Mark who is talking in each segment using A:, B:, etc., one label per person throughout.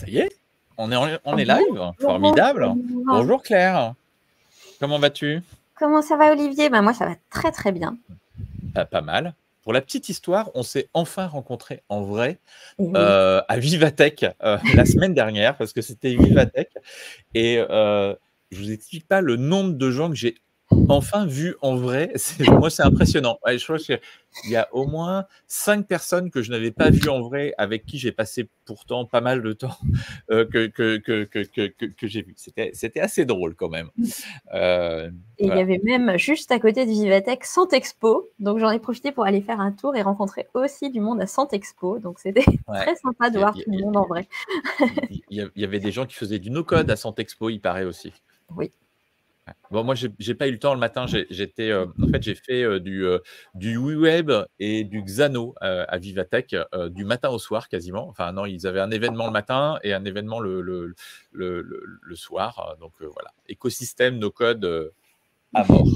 A: Ça y est, on est live,
B: Bonjour,
A: formidable.
B: bonjour.
A: Bonjour Claire, comment vas-tu?
B: Comment ça va, Olivier? Moi, ça va très très bien.
A: Pas mal. Pour la petite histoire, on s'est enfin rencontrés en vrai
B: Et oui.
A: à Vivatech la semaine dernière, parce que c'était Vivatech. Et je vous explique pas le nombre de gens que j'ai enfin vus en vrai. Moi, c'est impressionnant. Ouais, je crois qu'il y a au moins 5 personnes que je n'avais pas vues en vrai, avec qui j'ai passé pourtant pas mal de temps, que j'ai vu. C'était assez drôle quand même.
B: Et il y
A: Voilà.
B: avait même juste à côté de Vivatech Sant'Expo, donc j'en ai profité pour aller faire un tour et rencontrer aussi du monde à Sant'Expo, donc c'était
A: Ouais.
B: très sympa de
A: Il
B: voir
A: y,
B: tout le monde en vrai.
A: il y avait des gens qui faisaient du no-code à Sant'Expo, il paraît aussi.
B: Oui.
A: Ouais. Bon, moi, j'ai pas eu le temps le matin. En fait, j'ai fait du WeWeb et du Xano à Vivatech du matin au soir quasiment. Enfin, non, ils avaient un événement le matin et un événement le soir. Donc voilà, écosystème no code à mort.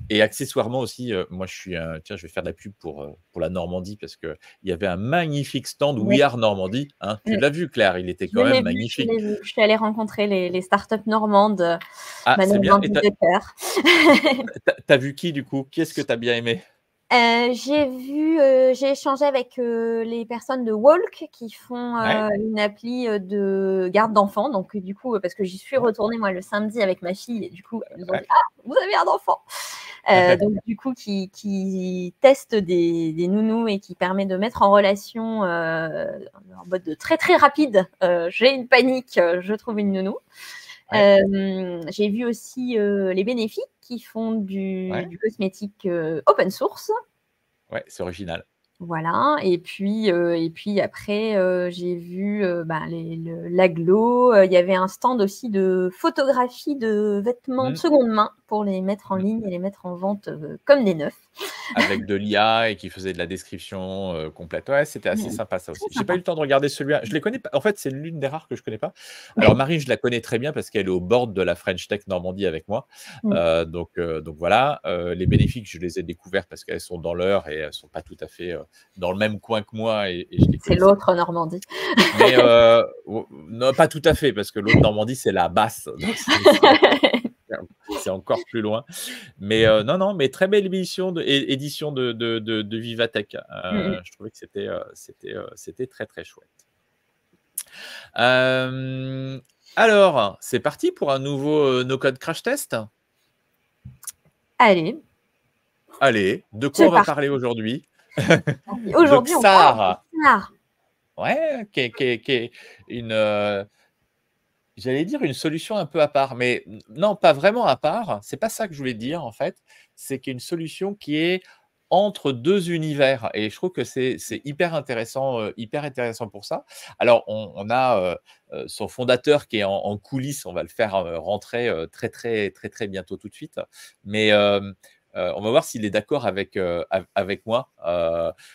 A: Et accessoirement aussi, moi, tiens, je vais faire de la pub pour la Normandie parce qu'il y avait un magnifique stand
B: Oui.
A: We Are Normandie. Hein. Tu l'as vu, Claire, il était
B: Je
A: quand même
B: l'ai vu, je
A: magnifique.
B: l'ai vu. Je suis allée rencontrer les startups normandes,
A: Ah,
B: ma
A: c'est bien. Et
B: Normandie de cœur.
A: t'as vu qui, du coup? Qui est-ce que t'as bien aimé?
B: J'ai échangé avec les personnes de Walk qui font
A: Ouais.
B: une appli de garde d'enfants. Donc, du coup, parce que j'y suis
A: Ouais.
B: retournée moi le samedi avec ma fille, et du coup, ils nous ont dit
A: Ouais.
B: ah, vous avez un enfant. Donc, du coup, qui teste des nounous et qui permet de mettre en relation en mode de très très rapide. J'ai une panique, je trouve une nounou.
A: Ouais.
B: J'ai vu aussi les Bénéfiques qui font
A: Ouais.
B: du cosmétique open source.
A: Ouais, c'est original.
B: Voilà, et puis après, j'ai vu l'aglo. Il y avait un stand aussi de photographie de vêtements de
A: Mmh.
B: seconde main pour les mettre en
A: Mmh.
B: ligne et les mettre en vente comme des neufs.
A: Avec de l'IA et qui faisait de la description complète. Ouais, c'était assez
B: Mmh,
A: sympa ça
B: très
A: aussi. J'ai pas
B: sympa.
A: eu le temps de regarder celui-là. Je les connais pas. En fait, c'est l'une des rares que je connais pas. Alors Marie, je la connais très bien parce qu'elle est au bord de la French Tech Normandie avec moi.
B: Mmh.
A: Donc voilà. Les bénéfiques, je les ai découverts parce qu'elles sont dans l'heure et elles sont pas tout à fait dans le même coin que moi et je les
B: C'est
A: connaissais.
B: l'autre Normandie.
A: Mais non, pas tout à fait parce que l'autre Normandie, c'est la basse. Donc c'est encore plus loin. Mais non, mais très belle édition de Vivatech.
B: Mmh mh.
A: Je trouvais que c'était très, très chouette. Alors, c'est parti pour un nouveau no-code crash test?
B: Allez,
A: Allez, de quoi
B: c'est
A: on va
B: parti.
A: parler aujourd'hui? De
B: Aujourd'hui, on parle de
A: XAR.
B: Car.
A: Ouais, qui est une, j'allais dire une solution un peu à part, mais non, pas vraiment à part. C'est pas ça que je voulais dire en fait. C'est qu'il y a une solution qui est entre 2 univers et je trouve que c'est hyper intéressant pour ça. Alors on a, son fondateur qui est en coulisses, on va le faire, rentrer, très, très, très, très bientôt tout de suite. Mais, on va voir s'il est d'accord avec moi.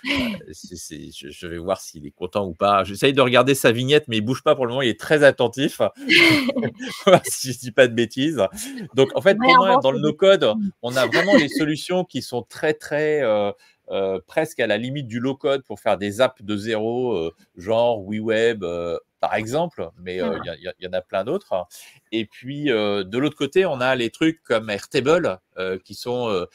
A: Je vais voir s'il est content ou pas. J'essaye de regarder sa vignette, mais il bouge pas pour le moment. Il est très attentif. Voir si je dis pas de bêtises. Donc, en fait, pour moi,
B: Réinvente
A: dans le
B: le
A: no-code, on a vraiment les solutions qui sont très, très presque à la limite du low-code pour faire des apps de zéro, genre WeWeb, par exemple. Mais il y en a plein d'autres. Et puis, de l'autre côté, on a les trucs comme Airtable qui sont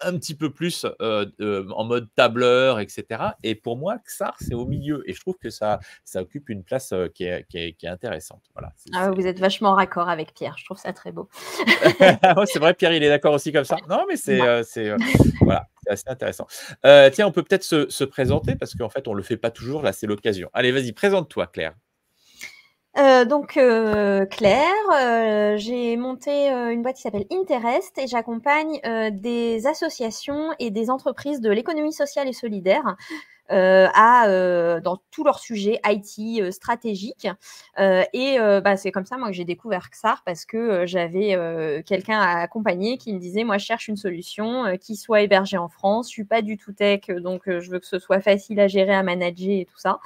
A: un petit peu plus en mode tableur, etc. Et pour moi, XAR, c'est au milieu. Et je trouve que ça occupe une place qui est intéressante. Voilà.
B: Ah, vous êtes vachement raccord avec Pierre, je trouve ça très beau.
A: Ouais, c'est vrai, Pierre, il est d'accord aussi comme ça. Non, mais
B: Ouais.
A: voilà, c'est assez intéressant. Tiens, on peut peut-être se présenter parce qu'en fait, on le fait pas toujours. Là, c'est l'occasion. Allez, vas-y, présente-toi, Claire.
B: Claire, j'ai monté une boîte qui s'appelle Interest et j'accompagne des associations et des entreprises de l'économie sociale et solidaire dans tous leurs sujets IT stratégiques. C'est comme ça moi que j'ai découvert XAR parce que j'avais quelqu'un à accompagner qui me disait moi je cherche une solution qui soit hébergée en France. Je suis pas du tout tech, donc je veux que ce soit facile à gérer, à manager et tout ça.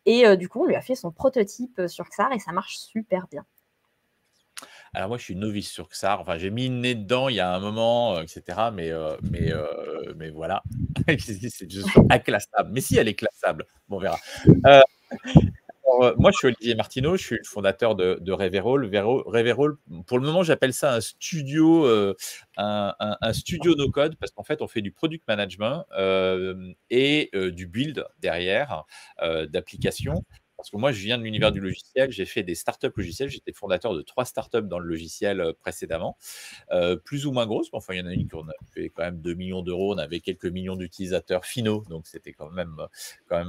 B: Et du coup, on lui a fait son prototype sur XAR et ça marche super bien.
A: Alors moi, je suis novice sur XAR. Enfin, j'ai mis le nez dedans il y a un moment, etc. Mais voilà, je suis inclassable. Mais si, elle est classable. Bon, on verra. Alors, moi, je suis Olivier Martineau, je suis le fondateur de Reverall. Reverall, pour le moment, j'appelle ça un studio, un studio no-code, parce qu'en fait, on fait du product management et du build derrière d'applications. Parce que moi, je viens de l'univers du logiciel, j'ai fait des startups logiciels, j'étais fondateur de 3 startups dans le logiciel précédemment. Plus ou moins grosse, mais enfin, il y en a une qui a fait quand même 2 millions d'euros. On avait quelques millions d'utilisateurs finaux, donc c'était quand même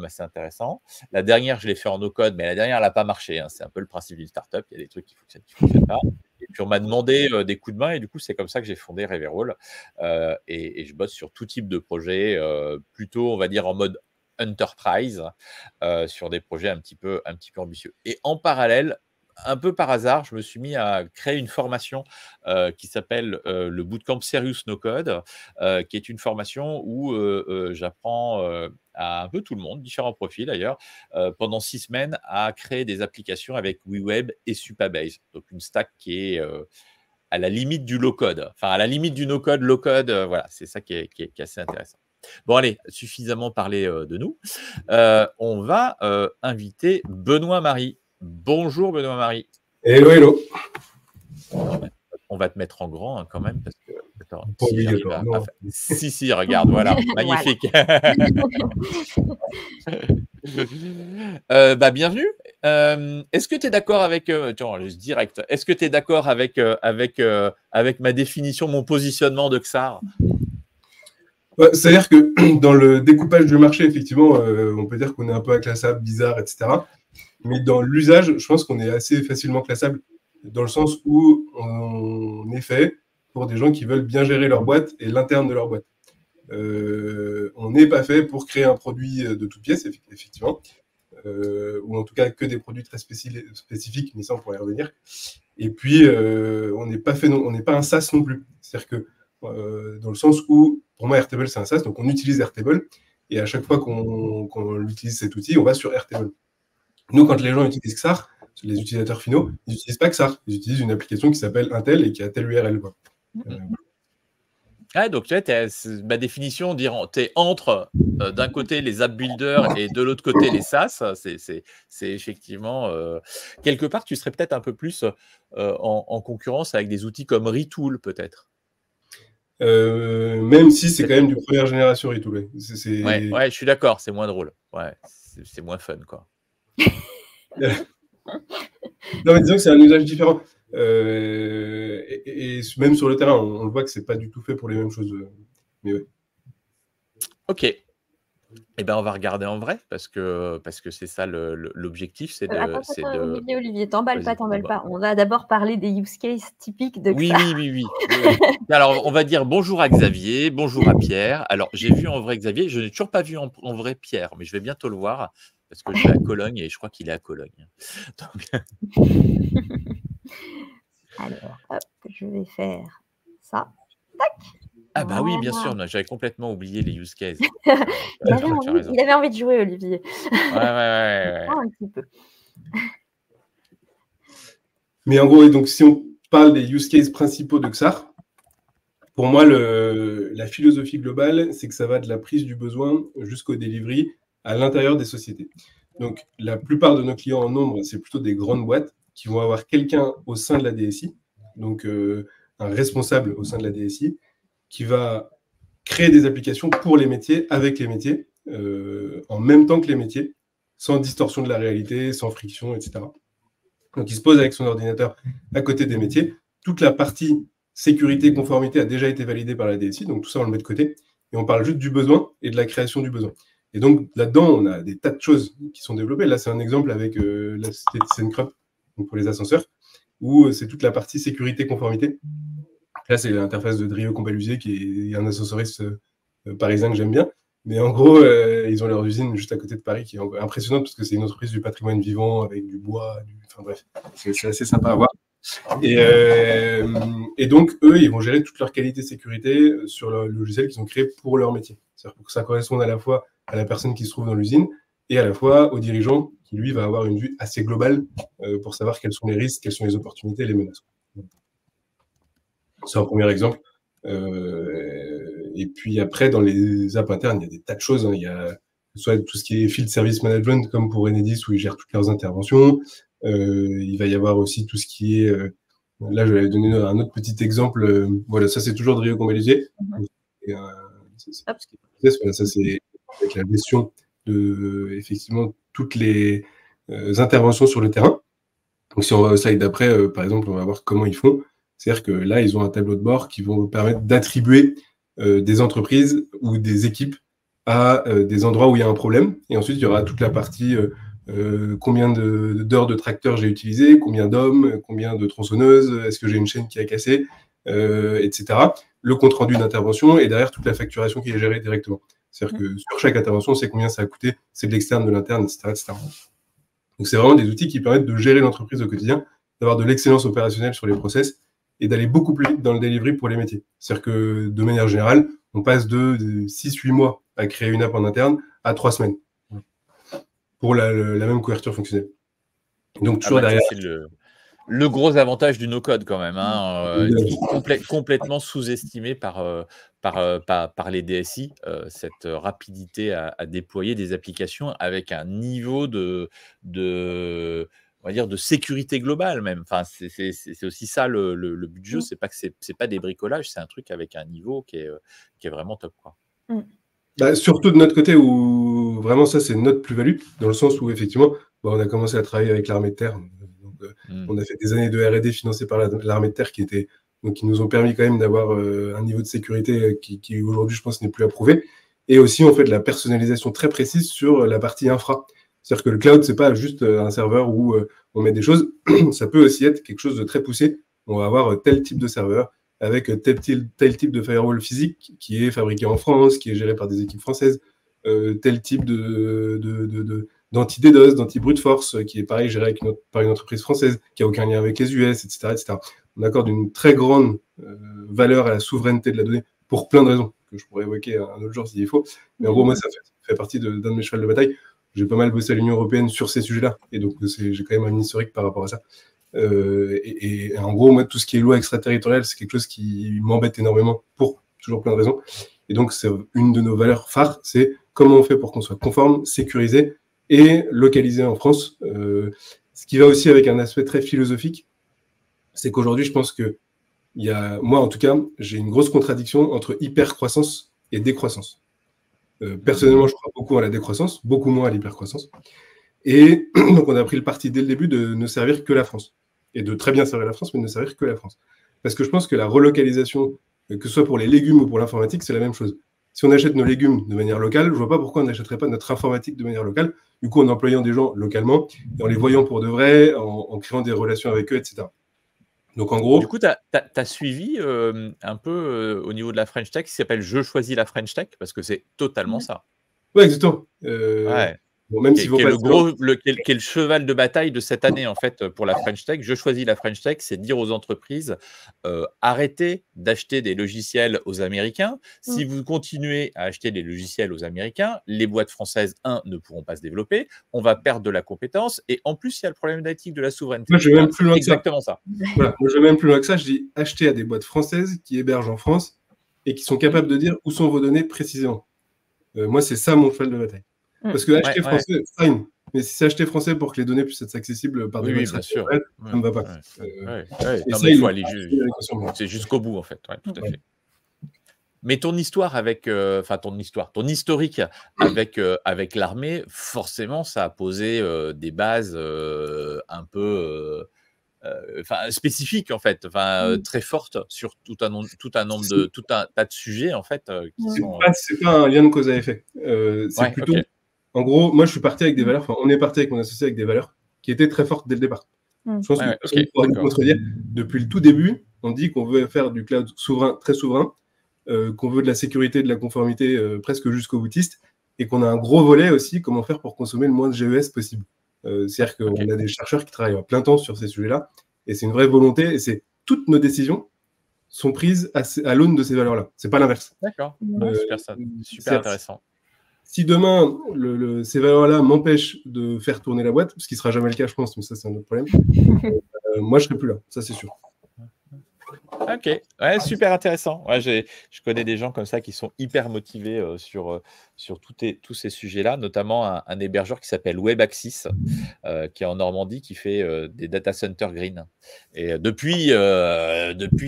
A: assez intéressant. La dernière, je l'ai fait en no-code, mais la dernière, elle n'a pas marché. Hein. C'est un peu le principe d'une startup. Il y a des trucs qui ne fonctionnent pas. Et puis, on m'a demandé des coups de main, et du coup, c'est comme ça que j'ai fondé Reverall. Et je bosse sur tout type de projet, plutôt, on va dire, en mode enterprise, sur des projets un petit peu ambitieux. Et en parallèle, un peu par hasard, je me suis mis à créer une formation qui s'appelle le Bootcamp Serious No Code, qui est une formation où j'apprends à un peu tout le monde, différents profils d'ailleurs, pendant 6 semaines à créer des applications avec WeWeb et Supabase. Donc une stack qui est à la limite du low-code, enfin à la limite du no-code, low-code, voilà, c'est ça qui est assez intéressant. Bon, allez, suffisamment parlé de nous. On va inviter Benoît-Marie. Bonjour Benoît-Marie.
C: Hello, hello.
A: On va te mettre en grand hein, quand même, parce que attends,
C: Pas
A: si j'arrive
C: obligatoire,
A: si, regarde, voilà, magnifique. Bienvenue. Est-ce que tu es d'accord avec direct. Est-ce que tu es d'accord avec ma définition, mon positionnement de Xar?
C: C'est-à-dire que dans le découpage du marché, effectivement, on peut dire qu'on est un peu inclassable, bizarre, etc. Mais dans l'usage, je pense qu'on est assez facilement classable, dans le sens où on est fait pour des gens qui veulent bien gérer leur boîte et l'interne de leur boîte. On n'est pas fait pour créer un produit de toutes pièces, effectivement, ou en tout cas que des produits très spécifiques, mais ça on pourrait y revenir. Et puis, on n'est pas un SaaS non plus. C'est-à-dire que dans le sens où, pour moi, Airtable, c'est un SaaS, donc on utilise Airtable, et à chaque fois qu'on utilise cet outil, on va sur Airtable. Nous, quand les gens utilisent XAR, les utilisateurs finaux, ils n'utilisent pas XAR, ils utilisent une application qui s'appelle Intel et qui a telle URL. Quoi.
A: Donc tu vois, ma définition, tu es entre d'un côté les app builders et de l'autre côté les SaaS. C'est effectivement quelque part, tu serais peut-être un peu plus en concurrence avec des outils comme Retool, peut-être.
C: Même si c'est quand même du première génération Retool.
A: Ouais, je suis d'accord, c'est moins drôle. Ouais, c'est moins fun, quoi.
C: Non, mais disons que c'est un usage différent. Et même sur le terrain, on le voit que c'est pas du tout fait pour les mêmes choses. Mais ouais.
A: Ok. Eh ben, on va regarder en vrai, parce que c'est ça l'objectif, c'est de...
B: Olivier, t'emballes pas. On va d'abord parler des use cases typiques de XAR.
A: Oui. Alors, on va dire bonjour à Xavier, bonjour à Pierre. Alors, j'ai vu en vrai Xavier, je n'ai toujours pas vu en vrai Pierre, mais je vais bientôt le voir, parce que je vais à Cologne, et je crois qu'il est à Cologne. Donc...
B: Alors, hop, je vais faire ça. Tac.
A: Ah bah oui, bien sûr, j'avais complètement oublié les use cases.
B: Il avait envie de jouer, Olivier.
A: Ouais.
B: Un petit peu.
C: Mais en gros, donc, si on parle des use cases principaux de XAR, pour moi, la philosophie globale, c'est que ça va de la prise du besoin jusqu'au delivery à l'intérieur des sociétés. Donc, la plupart de nos clients en nombre, c'est plutôt des grandes boîtes qui vont avoir quelqu'un au sein de la DSI, donc un responsable au sein de la DSI, qui va créer des applications pour les métiers, avec les métiers, en même temps que les métiers, sans distorsion de la réalité, sans friction, etc. Donc, il se pose avec son ordinateur à côté des métiers. Toute la partie sécurité, conformité a déjà été validée par la DSI, donc tout ça, on le met de côté. Et on parle juste du besoin et de la création du besoin. Et donc, là-dedans, on a des tas de choses qui sont développées. Là, c'est un exemple avec la société ThyssenKrupp, donc pour les ascenseurs, où c'est toute la partie sécurité, conformité. Là, c'est l'interface de Drio Combalusier, qui est un ascensoriste parisien que j'aime bien. Mais en gros, ils ont leur usine juste à côté de Paris, qui est impressionnante, parce que c'est une entreprise du patrimoine vivant, avec du bois, enfin bref, c'est assez sympa à voir. Et donc, eux, ils vont gérer toute leur qualité sécurité sur le logiciel qu'ils ont créé pour leur métier. C'est-à-dire pour que ça corresponde à la fois à la personne qui se trouve dans l'usine et à la fois au dirigeant qui, lui, va avoir une vue assez globale pour savoir quels sont les risques, quelles sont les opportunités et les menaces. C'est un premier exemple. Et puis après, dans les apps internes, il y a des tas de choses. Hein. Il y a ce soit tout ce qui est field service management, comme pour Enedis, où ils gèrent toutes leurs interventions. Il va y avoir aussi tout ce qui est... là, je vais donner un autre petit exemple. Voilà, ça, c'est toujours de Rio Combalizier. Ça, c'est avec la gestion de, effectivement, toutes les interventions sur le terrain. Donc, si on va au slide d'après, par exemple, on va voir comment ils font. C'est-à-dire que là, ils ont un tableau de bord qui vont vous permettre d'attribuer des entreprises ou des équipes à des endroits où il y a un problème. Et ensuite, il y aura toute la partie combien d'heures de tracteur j'ai utilisé, combien d'hommes, combien de tronçonneuses, est-ce que j'ai une chaîne qui a cassé, etc. Le compte-rendu d'intervention et derrière toute la facturation qui est gérée directement. C'est-à-dire que sur chaque intervention, c'est combien ça a coûté, c'est de l'externe, de l'interne, etc., etc. Donc, c'est vraiment des outils qui permettent de gérer l'entreprise au quotidien, d'avoir de l'excellence opérationnelle sur les process et d'aller beaucoup plus vite dans le delivery pour les métiers. C'est-à-dire que, de manière générale, on passe de 6-8 mois à créer une app en interne à 3 semaines pour la même couverture fonctionnelle. Donc, toujours derrière...
A: C'est le gros avantage du no-code quand même, complètement sous-estimé par les DSI, cette rapidité à déployer des applications avec un niveau on va dire de sécurité globale même. Enfin, c'est aussi ça le but du jeu, c'est pas des bricolages, c'est un truc avec un niveau qui est vraiment top, quoi.
C: Bah, surtout de notre côté où vraiment ça c'est notre plus-value, dans le sens où effectivement on a commencé à travailler avec l'armée de terre. On a fait des années de R&D financées par l'armée de terre qui nous ont permis quand même d'avoir un niveau de sécurité qui aujourd'hui, je pense, n'est plus approuvé. Et aussi, on fait de la personnalisation très précise sur la partie infra. C'est-à-dire que le cloud, c'est pas juste un serveur où on met des choses. Ça peut aussi être quelque chose de très poussé. On va avoir tel type de serveur avec tel type de firewall physique qui est fabriqué en France, qui est géré par des équipes françaises, tel type d'anti-DDoS, d'anti-brute force, qui est pareil, géré par une entreprise française, qui n'a aucun lien avec les US, etc., etc. On accorde une très grande valeur à la souveraineté de la donnée pour plein de raisons, que je pourrais évoquer un autre jour s'il faut. Mais en gros, moi, ça fait partie d'un de mes chevals de bataille. J'ai pas mal bossé à l'Union européenne sur ces sujets-là, et donc j'ai quand même un historique par rapport à ça. Et en gros, moi, tout ce qui est loi extraterritoriale, c'est quelque chose qui m'embête énormément pour toujours plein de raisons. Et donc, c'est une de nos valeurs phares, c'est comment on fait pour qu'on soit conforme, sécurisé, et localisé en France. Ce qui va aussi avec un aspect très philosophique, c'est qu'aujourd'hui, je pense que moi, en tout cas, j'ai une grosse contradiction entre hyper-croissance et décroissance. Personnellement, je crois beaucoup à la décroissance, beaucoup moins à l'hyper-croissance. Et donc, on a pris le parti dès le début de ne servir que la France. Et de très bien servir la France, mais de ne servir que la France. Parce que je pense que la relocalisation, que ce soit pour les légumes ou pour l'informatique, c'est la même chose. Si on achète nos légumes de manière locale, je ne vois pas pourquoi on n'achèterait pas notre informatique de manière locale, du coup en employant des gens localement, et en les voyant pour de vrai, en créant des relations avec eux, etc. Donc en gros...
A: Du coup, tu as suivi un peu au niveau de la French Tech, qui s'appelle « Je choisis la French Tech », parce que c'est totalement ça.
C: Oui, exactement.
A: Bon, même qui est le cheval de bataille de cette année en fait pour la French Tech. Je choisis la French Tech, c'est dire aux entreprises arrêtez d'acheter des logiciels aux Américains. Si vous continuez à acheter des logiciels aux Américains, les boîtes françaises ne pourront pas se développer, on va perdre de la compétence et en plus il y a le probléme d'éthique de la souveraineté.
C: Moi, je vais même plus loin que ça.
A: Exactement ça.
C: Voilà, moi, je vais même plus loin que ça. Je dis acheter à des boîtes françaises qui hébergent en France et qui sont capables de dire où sont vos données précisément. Moi, c'est ça mon cheval de bataille. Parce que acheter français, fine. Mais si c'est acheter français pour que les données puissent être accessibles par des boîtes françaises, ça ne va pas.
A: Il faut aller c'est jusqu'au bout, en fait. Tout à fait. Mais ton histoire ton historique avec l'armée, forcément, ça a posé des bases un peu spécifiques, en fait, très fortes sur tout un tas de sujets, en fait.
C: C'est pas un lien de cause à effet. C'est plutôt... En gros, moi, je suis parti avec des valeurs, on est parti avec mon associé avec des valeurs qui étaient très fortes dès le départ. Je pense que personne ne pourra nous contredire. Depuis le tout début, on dit qu'on veut faire du cloud souverain, très souverain, qu'on veut de la sécurité, de la conformité presque jusqu'au boutiste, et qu'on a un gros volet aussi, comment faire pour consommer le moins de GES possible. C'est-à-dire qu'on a des chercheurs qui travaillent à plein temps sur ces sujets-là, et c'est une vraie volonté, et c'est toutes nos décisions sont prises à l'aune de ces valeurs-là. C'est pas l'inverse.
A: D'accord, super intéressant.
C: Si demain, ces valeurs-là m'empêchent de faire tourner la boîte, ce qui ne sera jamais le cas, je pense, mais ça, c'est un autre problème, moi, je ne serai plus là, ça, c'est sûr.
A: Ok, ouais, super intéressant. Ouais, je connais des gens comme ça qui sont hyper motivés sur tous ces sujets-là, notamment un hébergeur qui s'appelle WebAxis, qui est en Normandie, qui fait des data centers green. Et depuis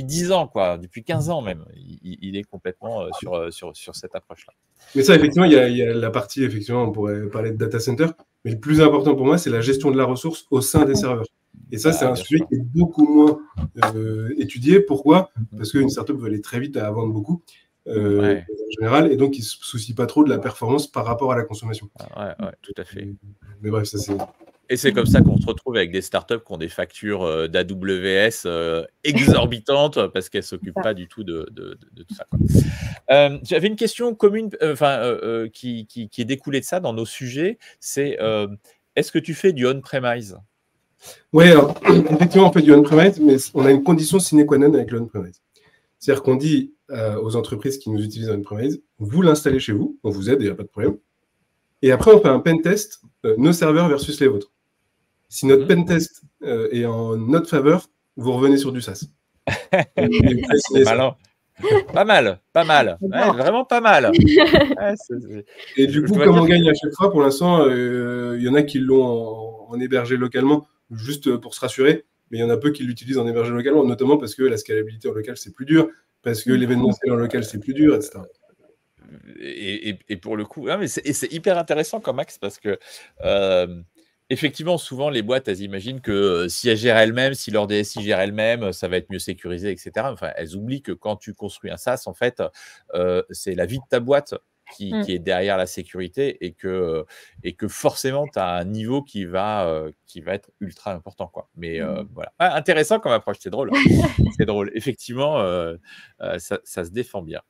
A: 10 ans, quoi, depuis 15 ans même, il est complètement sur cette approche-là.
C: Mais ça, effectivement, il y a la partie, effectivement, on pourrait parler de data center, mais le plus important pour moi, c'est la gestion de la ressource au sein des serveurs. Et ça, c'est un
A: bien
C: sujet
A: sûr.
C: qui est beaucoup moins étudié. Pourquoi? Parce qu'une startup veut aller très vite à vendre beaucoup,
A: Ouais.
C: en général, et donc ils ne se soucient pas trop de la performance par rapport à la consommation.
A: Ouais, tout à fait.
C: Mais bref, ça c'est...
A: Et c'est comme ça qu'on se retrouve avec des startups qui ont des factures d'AWS exorbitantes parce qu'elles ne s'occupent pas du tout de tout ça, quoi. J'avais une question commune qui est découlée de ça dans nos sujets, c'est est-ce que tu fais du on-premise?
C: Oui, alors, effectivement, on fait du on-premise, mais on a une condition sine qua non avec le on-premise. C'est-à-dire qu'on dit aux entreprises qui nous utilisent on-premise, vous l'installez chez vous, on vous aide, il n'y a pas de problème. Et après, on fait un pen test, nos serveurs versus les vôtres. Si notre pen test est en notre faveur, vous revenez sur du SaaS.
A: C'est malin. Pas mal. Ouais, vraiment pas mal. Ouais,
C: et du coup, comme on gagne à chaque fois, pour l'instant, il y en a qui l'ont en hébergé localement, juste pour se rassurer, mais il y en a peu qui l'utilisent en hébergé localement, notamment parce que la scalabilité en local, c'est plus dur, parce que l'événementiel en local, c'est plus dur, etc.
A: Et pour le coup, c'est hyper intéressant comme axe parce que effectivement, souvent les boîtes, elles imaginent que si elles gèrent elles-mêmes, si leur DSI gère elles-mêmes, ça va être mieux sécurisé, etc. Enfin, elles oublient que quand tu construis un SaaS, en fait, c'est la vie de ta boîte qui est derrière la sécurité et que forcément, tu as un niveau qui va être ultra important, quoi. Mais voilà. Intéressant comme approche, c'est drôle. C'est drôle. Effectivement, ça se défend bien.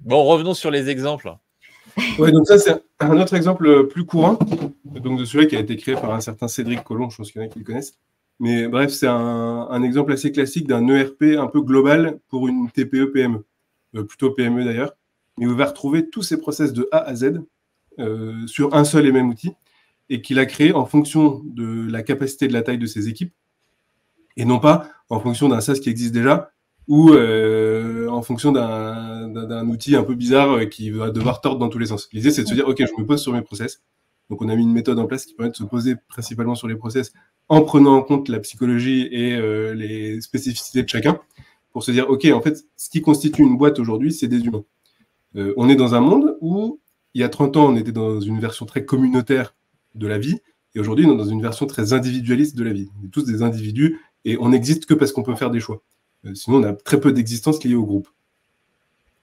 A: Bon, revenons sur les exemples.
C: Oui, donc ça, c'est un autre exemple plus courant, donc de celui qui a été créé par un certain Cédric Collomb, je pense qu'il y en a qui le connaissent. Mais bref, c'est un exemple assez classique d'un ERP un peu global pour une TPE-PME, plutôt PME d'ailleurs, mais où il va retrouver tous ses process de A à Z sur un seul et même outil, et qu'il a créé en fonction de la capacité de la taille de ses équipes, et non pas en fonction d'un SaaS qui existe déjà, ou en fonction d'un outil un peu bizarre qui va devoir tordre dans tous les sens. L'idée, c'est de se dire, OK, je me pose sur mes process. Donc, on a mis une méthode en place qui permet de se poser principalement sur les process en prenant en compte la psychologie et les spécificités de chacun pour se dire, OK, en fait, ce qui constitue une boîte aujourd'hui, c'est des humains. On est dans un monde où, il y a 30 ans, on était dans une version très communautaire de la vie, et aujourd'hui, on est dans une version très individualiste de la vie. On est tous des individus, et on n'existe que parce qu'on peut faire des choix. Sinon, on a très peu d'existence liée au groupe.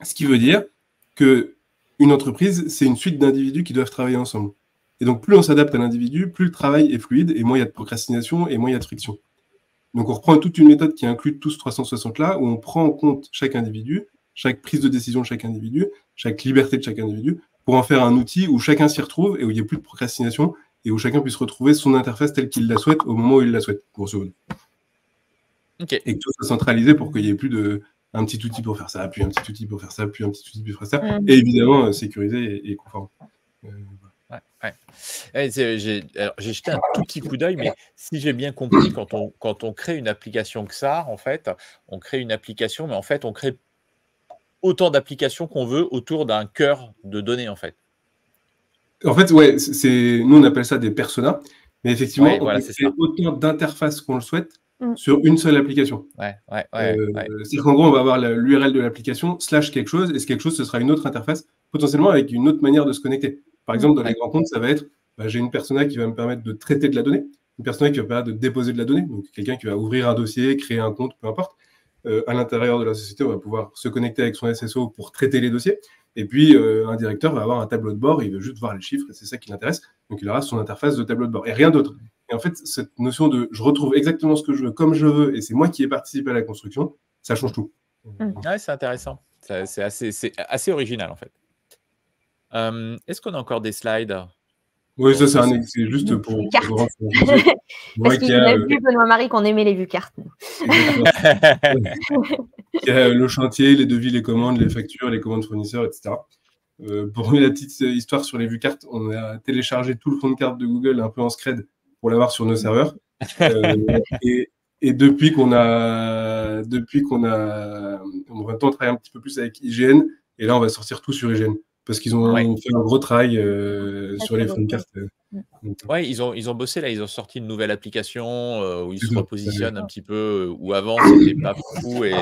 C: Ce qui veut dire qu'une entreprise, c'est une suite d'individus qui doivent travailler ensemble. Et donc, plus on s'adapte à l'individu, plus le travail est fluide, et moins il y a de procrastination, et moins il y a de friction. Donc, on reprend toute une méthode qui inclut tous 360 là, où on prend en compte chaque individu, chaque prise de décision de chaque individu, chaque liberté de chaque individu, pour en faire un outil où chacun s'y retrouve, et où il n'y ait plus de procrastination, et où chacun puisse retrouver son interface telle qu'il la souhaite, au moment où il la souhaite, grosso modo.
A: Okay.
C: Et que tout soit centralisé pour qu'il n'y ait plus un petit outil pour faire ça, puis un petit outil pour faire ça, puis un petit outil pour faire ça, et évidemment sécurisé et conforme.
A: J'ai jeté un tout petit coup d'œil, mais si j'ai bien compris, quand on crée une application XAR, en fait, on crée une application, mais en fait, on crée autant d'applications qu'on veut autour d'un cœur de données, en fait.
C: En fait, ouais, nous on appelle ça des personas, mais effectivement, on peut créer autant d'interfaces qu'on le souhaite sur une seule application. C'est-à-dire qu'en gros, on va avoir l'URL de l'application / quelque chose, et ce quelque chose, ce sera une autre interface, potentiellement avec une autre manière de se connecter. Par exemple, dans les grands comptes, ça va être, j'ai une persona qui va me permettre de traiter de la donnée, une persona qui va me permettre de déposer de la donnée, donc quelqu'un qui va ouvrir un dossier, créer un compte, peu importe. À l'intérieur de la société, on va pouvoir se connecter avec son SSO pour traiter les dossiers. Et puis, un directeur va avoir un tableau de bord, il veut juste voir les chiffres, et c'est ça qui l'intéresse. Donc, il aura son interface de tableau de bord, et rien d'autre. Et en fait, cette notion de je retrouve exactement ce que je veux, comme je veux, et c'est moi qui ai participé à la construction, ça change tout.
A: Ouais, c'est intéressant. C'est assez original, en fait. Est-ce qu'on a encore des slides?
C: Oui, ça, c'est juste pour...
B: Parce qu'il a vu, Benoît-Marie, qu'on aimait les vues cartes.
C: Il y a le chantier, les devis, les commandes, les factures, les commandes fournisseurs, etc. Pour la petite histoire sur les vues cartes, on a téléchargé tout le fond de carte de Google un peu en scred pour l'avoir sur nos serveurs. Et Et depuis qu'on a, on va maintenant travailler un petit peu plus avec IGN, et là on va sortir tout sur IGN parce qu'ils ont fait un gros travail sur les fonds de carte.
A: Ouais, ils ont bossé là, ils ont sorti une nouvelle application où ils se repositionnent un petit peu. Où avant c'était pas fou et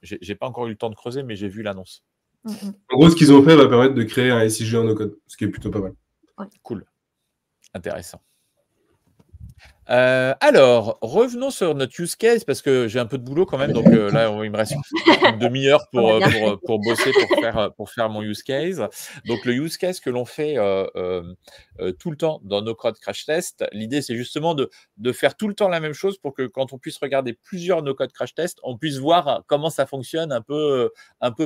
A: j'ai pas encore eu le temps de creuser, mais j'ai vu l'annonce.
C: En gros, ce qu'ils ont fait va permettre de créer un SIG en no-code, ce qui est plutôt pas mal.
A: Cool, intéressant. Alors, revenons sur notre use case parce que j'ai un peu de boulot quand même, donc là il me reste une demi-heure pour bosser, pour faire mon use case. Donc le use case que l'on fait tout le temps dans nos code crash test, l'idée c'est justement de faire tout le temps la même chose pour que quand on puisse regarder plusieurs no code crash test, on puisse voir comment ça fonctionne un peu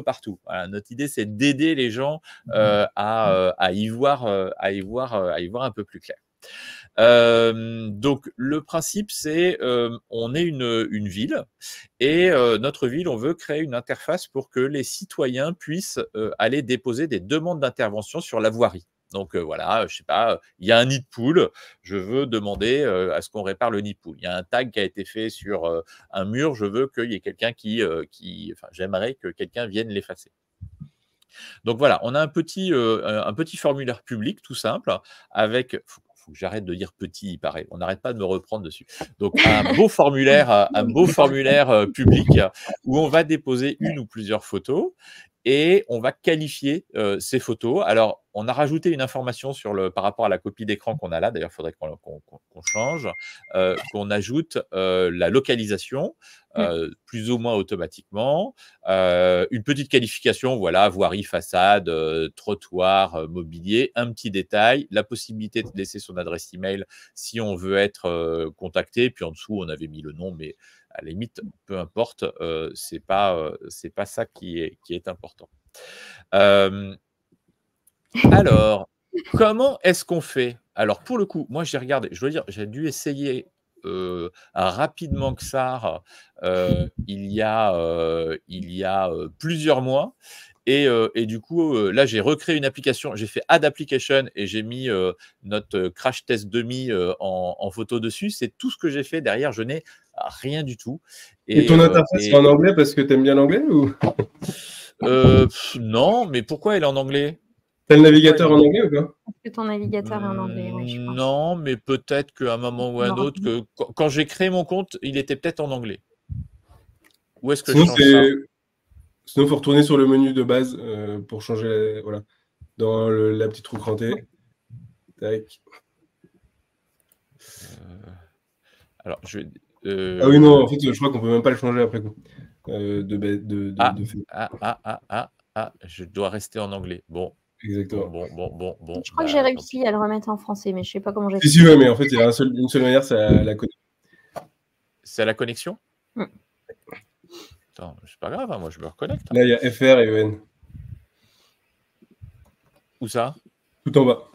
A: partout. Voilà, notre idée c'est d'aider les gens à y voir un peu plus clair. Donc le principe c'est on est une ville et notre ville on veut créer une interface pour que les citoyens puissent aller déposer des demandes d'intervention sur la voirie. Donc voilà, je sais pas, il y a un nid de poule, je veux demander à ce qu'on répare le nid de poule. Il y a un tag qui a été fait sur un mur, je veux qu'il y ait quelqu'un enfin j'aimerais que quelqu'un vienne l'effacer. Donc voilà, on a un petit formulaire public tout simple avec faut que j'arrête de dire petit, il paraît. On n'arrête pas de me reprendre dessus. Donc, un beau formulaire public où on va déposer une ou plusieurs photos et on va qualifier ces photos. Alors, on a rajouté une information par rapport à la copie d'écran qu'on a là. D'ailleurs, il faudrait qu'on change, qu'on ajoute la localisation, plus ou moins automatiquement. Une petite qualification, voilà, voirie, façade, trottoir, mobilier, un petit détail, la possibilité de laisser son adresse email si on veut être contacté. Puis en dessous, on avait mis le nom, mais à la limite, peu importe, c'est pas ça qui est important. Alors, comment est-ce qu'on fait? Alors, pour le coup, moi, j'ai regardé, je dois dire, j'ai dû essayer rapidement XAR il y a plusieurs mois. Et du coup, là, j'ai recréé une application. J'ai fait Add Application et j'ai mis notre Crash Test Dummy en photo dessus. C'est tout ce que j'ai fait. Derrière, je n'ai rien du tout.
C: Et ton interface est en anglais parce que tu aimes bien l'anglais ou
A: non, mais pourquoi elle est en anglais?
C: T'as le navigateur en anglais ou pas?
B: Est-ce que ton navigateur est en anglais? Oui, je pense.
A: Non, mais peut-être qu'à un moment ou un autre, quand j'ai créé mon compte, il était peut-être en anglais. Où est-ce que je change ça?
C: Sinon, il faut retourner sur le menu de base pour changer, voilà, dans la petite roue crantée. Tac.
A: Alors, je vais...
C: Ah oui, non, en fait, je crois qu'on peut même pas le changer après coup.
A: Je dois rester en anglais. Bon.
C: Exactement.
A: Bon.
B: Je crois que j'ai réussi à le remettre en français, mais je sais pas comment j'ai fait.
C: Si, ouais, mais en fait, il y a une seule manière, c'est la connexion.
A: C'est à la connexion? Attends, c'est pas grave, hein, moi je me reconnecte.
C: Là, il y a FR et EN.
A: Où ça?
C: Tout en bas.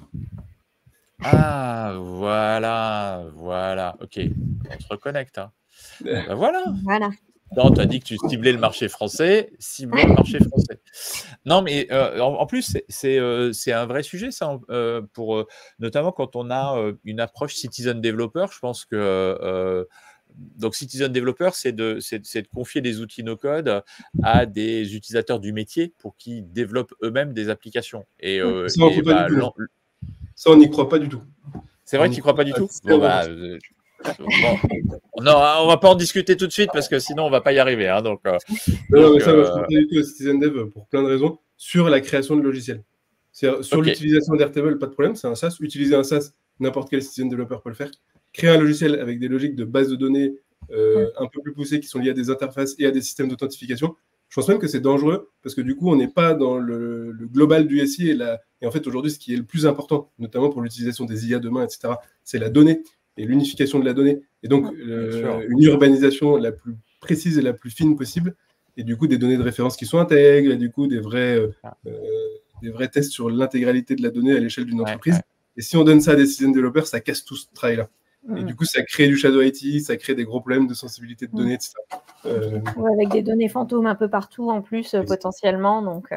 A: Ah, voilà. Ok, on se reconnecte. Hein. Ben voilà. Non, tu as dit que tu ciblais le marché français, ciblons le marché français. Non, mais en plus, c'est un vrai sujet, ça, pour, notamment quand on a une approche citizen developer. Je pense que donc citizen developer, c'est de confier des outils no-code à des utilisateurs du métier pour qu'ils développent eux-mêmes des applications.
C: Ça, on n'y croit pas du tout.
A: C'est vrai que tu n'y crois pas du tout? Bon, non, on va pas en discuter tout de suite parce que sinon on va pas y arriver. Hein,
C: non, mais ça, moi, je ne crois pas du tout au Citizen Dev pour plein de raisons. Sur la création de logiciels. Sur l'utilisation d'Airtable, pas de problème, c'est un SaaS. Utiliser un SaaS, n'importe quel Citizen Developer peut le faire. Créer un logiciel avec des logiques de base de données un peu plus poussées qui sont liées à des interfaces et à des systèmes d'authentification. Je pense même que c'est dangereux parce que du coup, on n'est pas dans le global du SI et en fait, aujourd'hui, ce qui est le plus important, notamment pour l'utilisation des IA demain, etc., c'est la donnée et l'unification de la donnée. Et donc, une urbanisation la plus précise et la plus fine possible. Et du coup, des données de référence qui sont intègres et du coup, des vrais tests sur l'intégralité de la donnée à l'échelle d'une entreprise. Ouais. Et si on donne ça à des citizen developers, ça casse tout ce travail-là. Et du coup, ça crée du shadow IT, ça crée des gros problèmes de sensibilité de données, etc.
B: Ou avec des données fantômes un peu partout en plus, potentiellement. Donc,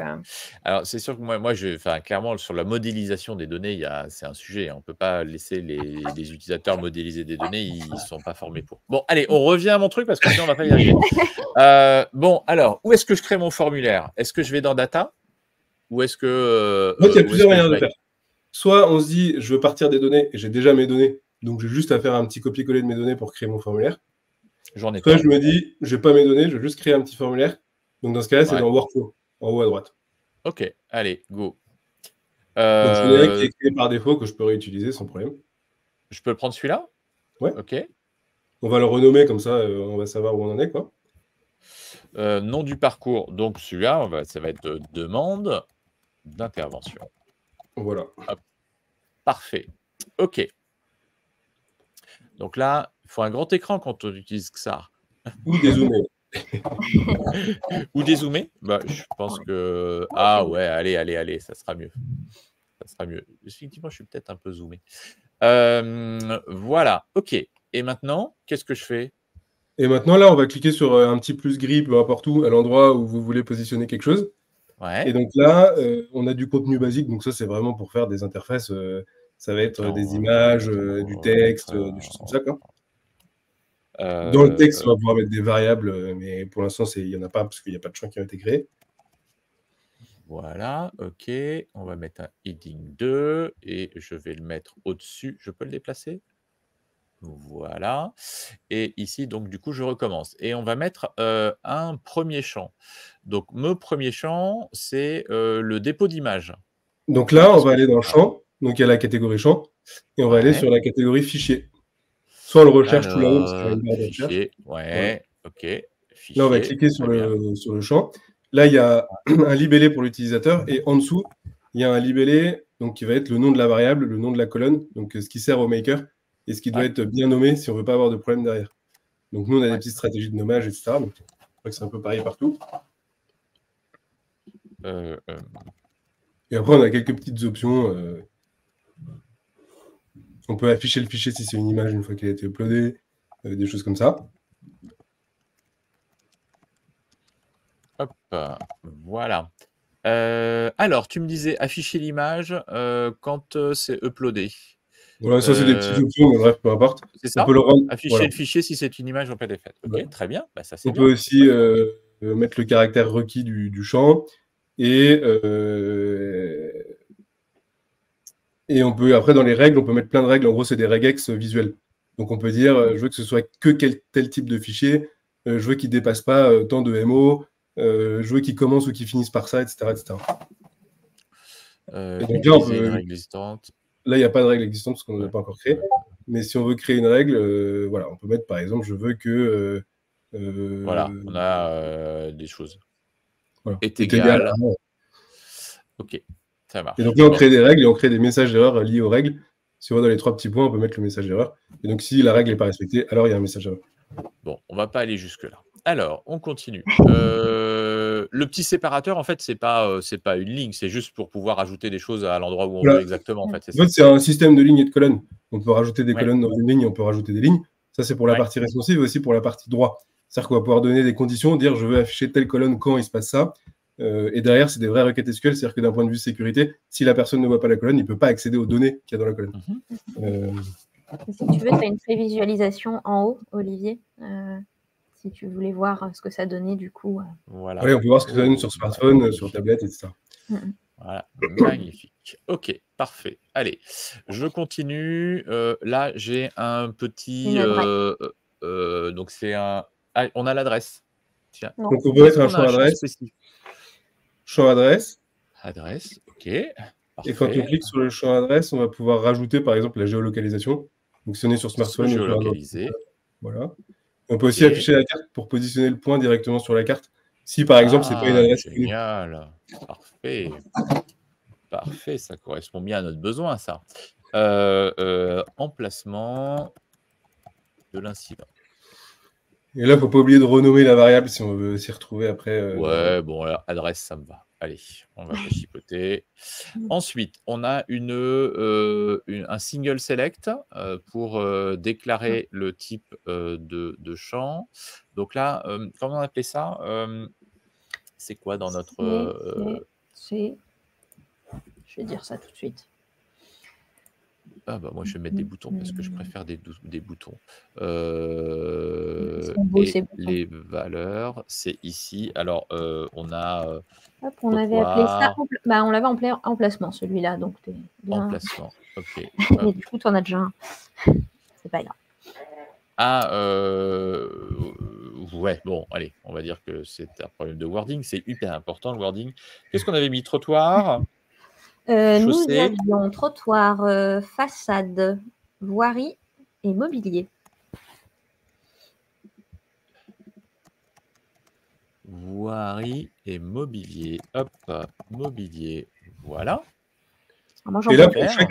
A: Alors, c'est sûr que moi clairement, sur la modélisation des données, c'est un sujet, hein. On ne peut pas laisser les utilisateurs modéliser des données, ils ne sont pas formés pour. Bon, allez, on revient à mon truc parce que sinon, on ne va pas y arriver. Bon, alors, où est-ce que je crée mon formulaire? Est-ce que je vais dans Data? Ou est-ce que.
C: Donc, il y a plusieurs
A: que
C: manières de faire. Soit on se dit, je veux partir des données et j'ai déjà mes données, donc j'ai juste à faire un petit copier-coller de mes données pour créer mon formulaire.
A: J'en ai
C: Soit
A: pas.
C: je me dis, je n'ai pas mes données, je veux juste créer un petit formulaire. Donc dans ce cas-là, c'est dans Workflow, en haut à droite.
A: Ok, allez, go.
C: Donc j'en ai un qui est créé par défaut que je peux réutiliser sans problème.
A: Je peux prendre celui-là?
C: Ouais.
A: Ok.
C: On va le renommer comme ça, on va savoir où on en est, quoi.
A: Nom du parcours. Donc celui-là, ça va être demande d'intervention.
C: Voilà.
A: Hop. Parfait. Ok. Donc là, il faut un grand écran quand on utilise XAR.
C: Ou dézoomer.
A: Ou dézoomer. Je pense que... Ah ouais, allez, ça sera mieux. Ça sera mieux. Effectivement, je suis peut-être un peu zoomé. Voilà, ok. Et maintenant, qu'est-ce que je fais?
C: Et maintenant, là, on va cliquer sur un petit plus gris, peu importe où, à l'endroit où vous voulez positionner quelque chose.
A: Ouais.
C: Et donc là, on a du contenu basique. Donc ça, c'est vraiment pour faire des interfaces. Ça va être des images, du texte, des choses comme ça, quoi. Dans le texte, on va pouvoir mettre des variables, mais pour l'instant, il n'y en a pas parce qu'il n'y a pas de champ qui a été créé.
A: Voilà, ok. On va mettre un heading 2 et je vais le mettre au-dessus. Je peux le déplacer? Voilà. Et ici, donc, du coup, je recommence. Et on va mettre un premier champ. Donc, mon premier champ, c'est le dépôt d'image.
C: Donc là, on va aller dans le champ. Donc, il y a la catégorie champ. Et on va aller sur la catégorie fichier. Soit on le recherche tout là-haut, parce qu'il y a une barre de recherche.
A: Fichier, ouais, ok. Fichier,
C: là, on va cliquer sur le champ. Là, il y a un libellé pour l'utilisateur. Et en dessous, il y a un libellé donc, qui va être le nom de la variable, le nom de la colonne, donc ce qui sert au maker et ce qui doit être bien nommé si on ne veut pas avoir de problème derrière. Donc, nous, on a des petites stratégies de nommage, etc. Donc, je crois que c'est un peu pareil partout. Et après, on a quelques petites options. On peut afficher le fichier si c'est une image une fois qu'elle a été uploadée, des choses comme ça.
A: Hop, voilà. Alors, tu me disais afficher l'image quand c'est uploadé.
C: Voilà, ça, c'est des petites options, mais bref, peu importe.
A: C'est ça?
C: On peut le rendre,
A: afficher le fichier si c'est une image en PDF. Ok, très bien. Ça, c'est
C: on peut aussi mettre le caractère requis du champ. Et on peut, après, dans les règles, on peut mettre plein de règles. En gros, c'est des regex visuels. Donc, on peut dire, je veux que ce soit que tel type de fichier. Je veux qu'il ne dépasse pas tant de MO. Je veux qu'il commence ou qu'il finisse par ça, etc. etc.
A: Et donc là, on peut... une règle existante.
C: Là, il n'y a pas de règle existante parce qu'on ne l'a pas encore créé. Mais si on veut créer une règle, voilà, on peut mettre, par exemple, je veux que...
A: voilà, on a des choses.
C: Voilà.
A: Est égal. Ok, ça marche.
C: Et donc là, on crée des règles et on crée des messages d'erreur liés aux règles. Si on va dans les 3 petits points, on peut mettre le message d'erreur. Et donc, si la règle n'est pas respectée, alors il y a un message d'erreur.
A: Bon, on ne va pas aller jusque-là. Alors, on continue. Le petit séparateur, en fait, c'est pas une ligne, c'est juste pour pouvoir ajouter des choses à l'endroit où on veut exactement. En fait,
C: c'est un système de lignes et de colonnes. On peut rajouter des colonnes dans une ligne, on peut rajouter des lignes. Ça, c'est pour la partie responsive et aussi pour la partie droit. C'est-à-dire qu'on va pouvoir donner des conditions, dire je veux afficher telle colonne quand il se passe ça. Et derrière, c'est des vraies requêtes SQL, c'est-à-dire que d'un point de vue sécurité, si la personne ne voit pas la colonne, il ne peut pas accéder aux données qu'il y a dans la colonne.
B: Si tu veux, tu as une prévisualisation en haut, Olivier. Si tu voulais voir ce que ça donnait du coup.
A: Voilà.
C: Oui, on peut voir ce que ça donne sur smartphone, sur tablette, etc.
A: Voilà, magnifique. Ok, parfait. Allez, je continue. Là, j'ai un petit... donc, c'est un... Ah, on a l'adresse. Tiens.
C: Donc, on peut mettre un champ adresse. Champ adresse.
A: Adresse, ok.
C: Parfait. Et quand on clique sur le champ adresse, on va pouvoir rajouter, par exemple, la géolocalisation. Donc, si on est sur smartphone, on peut
A: géolocaliser.
C: Voilà. On peut aussi afficher la carte pour positionner le point directement sur la carte. Si, par exemple, c'est pas une adresse.
A: Génial. Parfait. Parfait, ça correspond bien à notre besoin, ça. Emplacement de l'incident.
C: Et là, il ne faut pas oublier de renommer la variable si on veut s'y retrouver après.
A: Ouais, bon, alors, adresse, ça me va. allez, on va pas chipoter. Ensuite, on a un single select pour déclarer le type de champ. Donc là, comment on appelait ça? C'est quoi dans notre...
B: Je vais dire ça tout de suite.
A: Ah bah moi je vais mettre des boutons parce que je préfère des boutons.
B: beaux,
A: Et
B: ces boutons.
A: les valeurs, c'est ici. Alors on a
B: Hop, on avait appelé ça.
A: trottoir,
B: On l'avait en emplacement, celui-là. Donc, t'es bien.
A: emplacement. Ok.
B: Mais du coup, tu en as déjà un. C'est pas grave.
A: Ah, ouais, bon, allez, on va dire que c'est un problème de wording. C'est hyper important le wording. Qu'est-ce qu'on avait mis? Trottoir,
B: Nous
A: chaussée,
B: avions trottoir, façade, voirie et mobilier.
A: voirie et mobilier. Hop, mobilier. Voilà.
B: Alors, moi, j'en
C: Et là,
B: profite.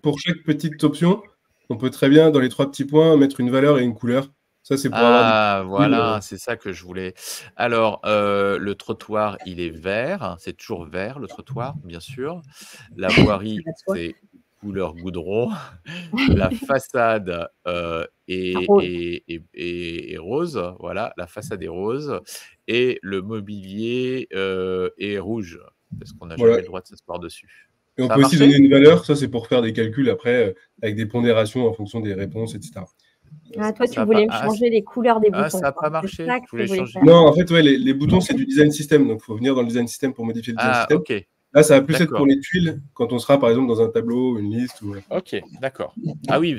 C: pour chaque petite option, on peut très bien, dans les 3 petits points, mettre une valeur et une couleur. Ça, c'est pour avoir des...
A: Ah, voilà, c'est ça que je voulais. Alors, le trottoir, il est vert. C'est toujours vert, le trottoir, bien sûr. La voirie,
B: Ça va de soi.
A: c'est couleur goudron. La façade est
B: Rose.
A: est rose. Voilà, la façade est rose. Et le mobilier est rouge, parce qu'on n'a
C: Voilà.
A: jamais le droit de s'asseoir dessus.
C: Et on
A: Ça a
C: peut aussi
A: marché?
C: donner une valeur. Ça, c'est pour faire des calculs après, avec des pondérations en fonction des réponses, etc.
B: Ah, toi, tu
A: Ça a
B: voulais
A: pas- ah,
B: changer les couleurs des boutons.
A: ça n'a pas
B: C'est
A: marché.
B: ça que
A: Je
B: tu
A: voulais
B: voulais
A: changer.
B: faire.
C: Non, en fait, ouais, les boutons, c'est du design system. Donc, il faut venir dans le design system pour modifier le design
A: Ah,
C: system.
A: ok.
C: Là, ça va plus être
A: D'accord.
C: pour les tuiles, quand on sera, par exemple, dans un tableau, une liste. Ou...
A: Ok, d'accord. Ah oui,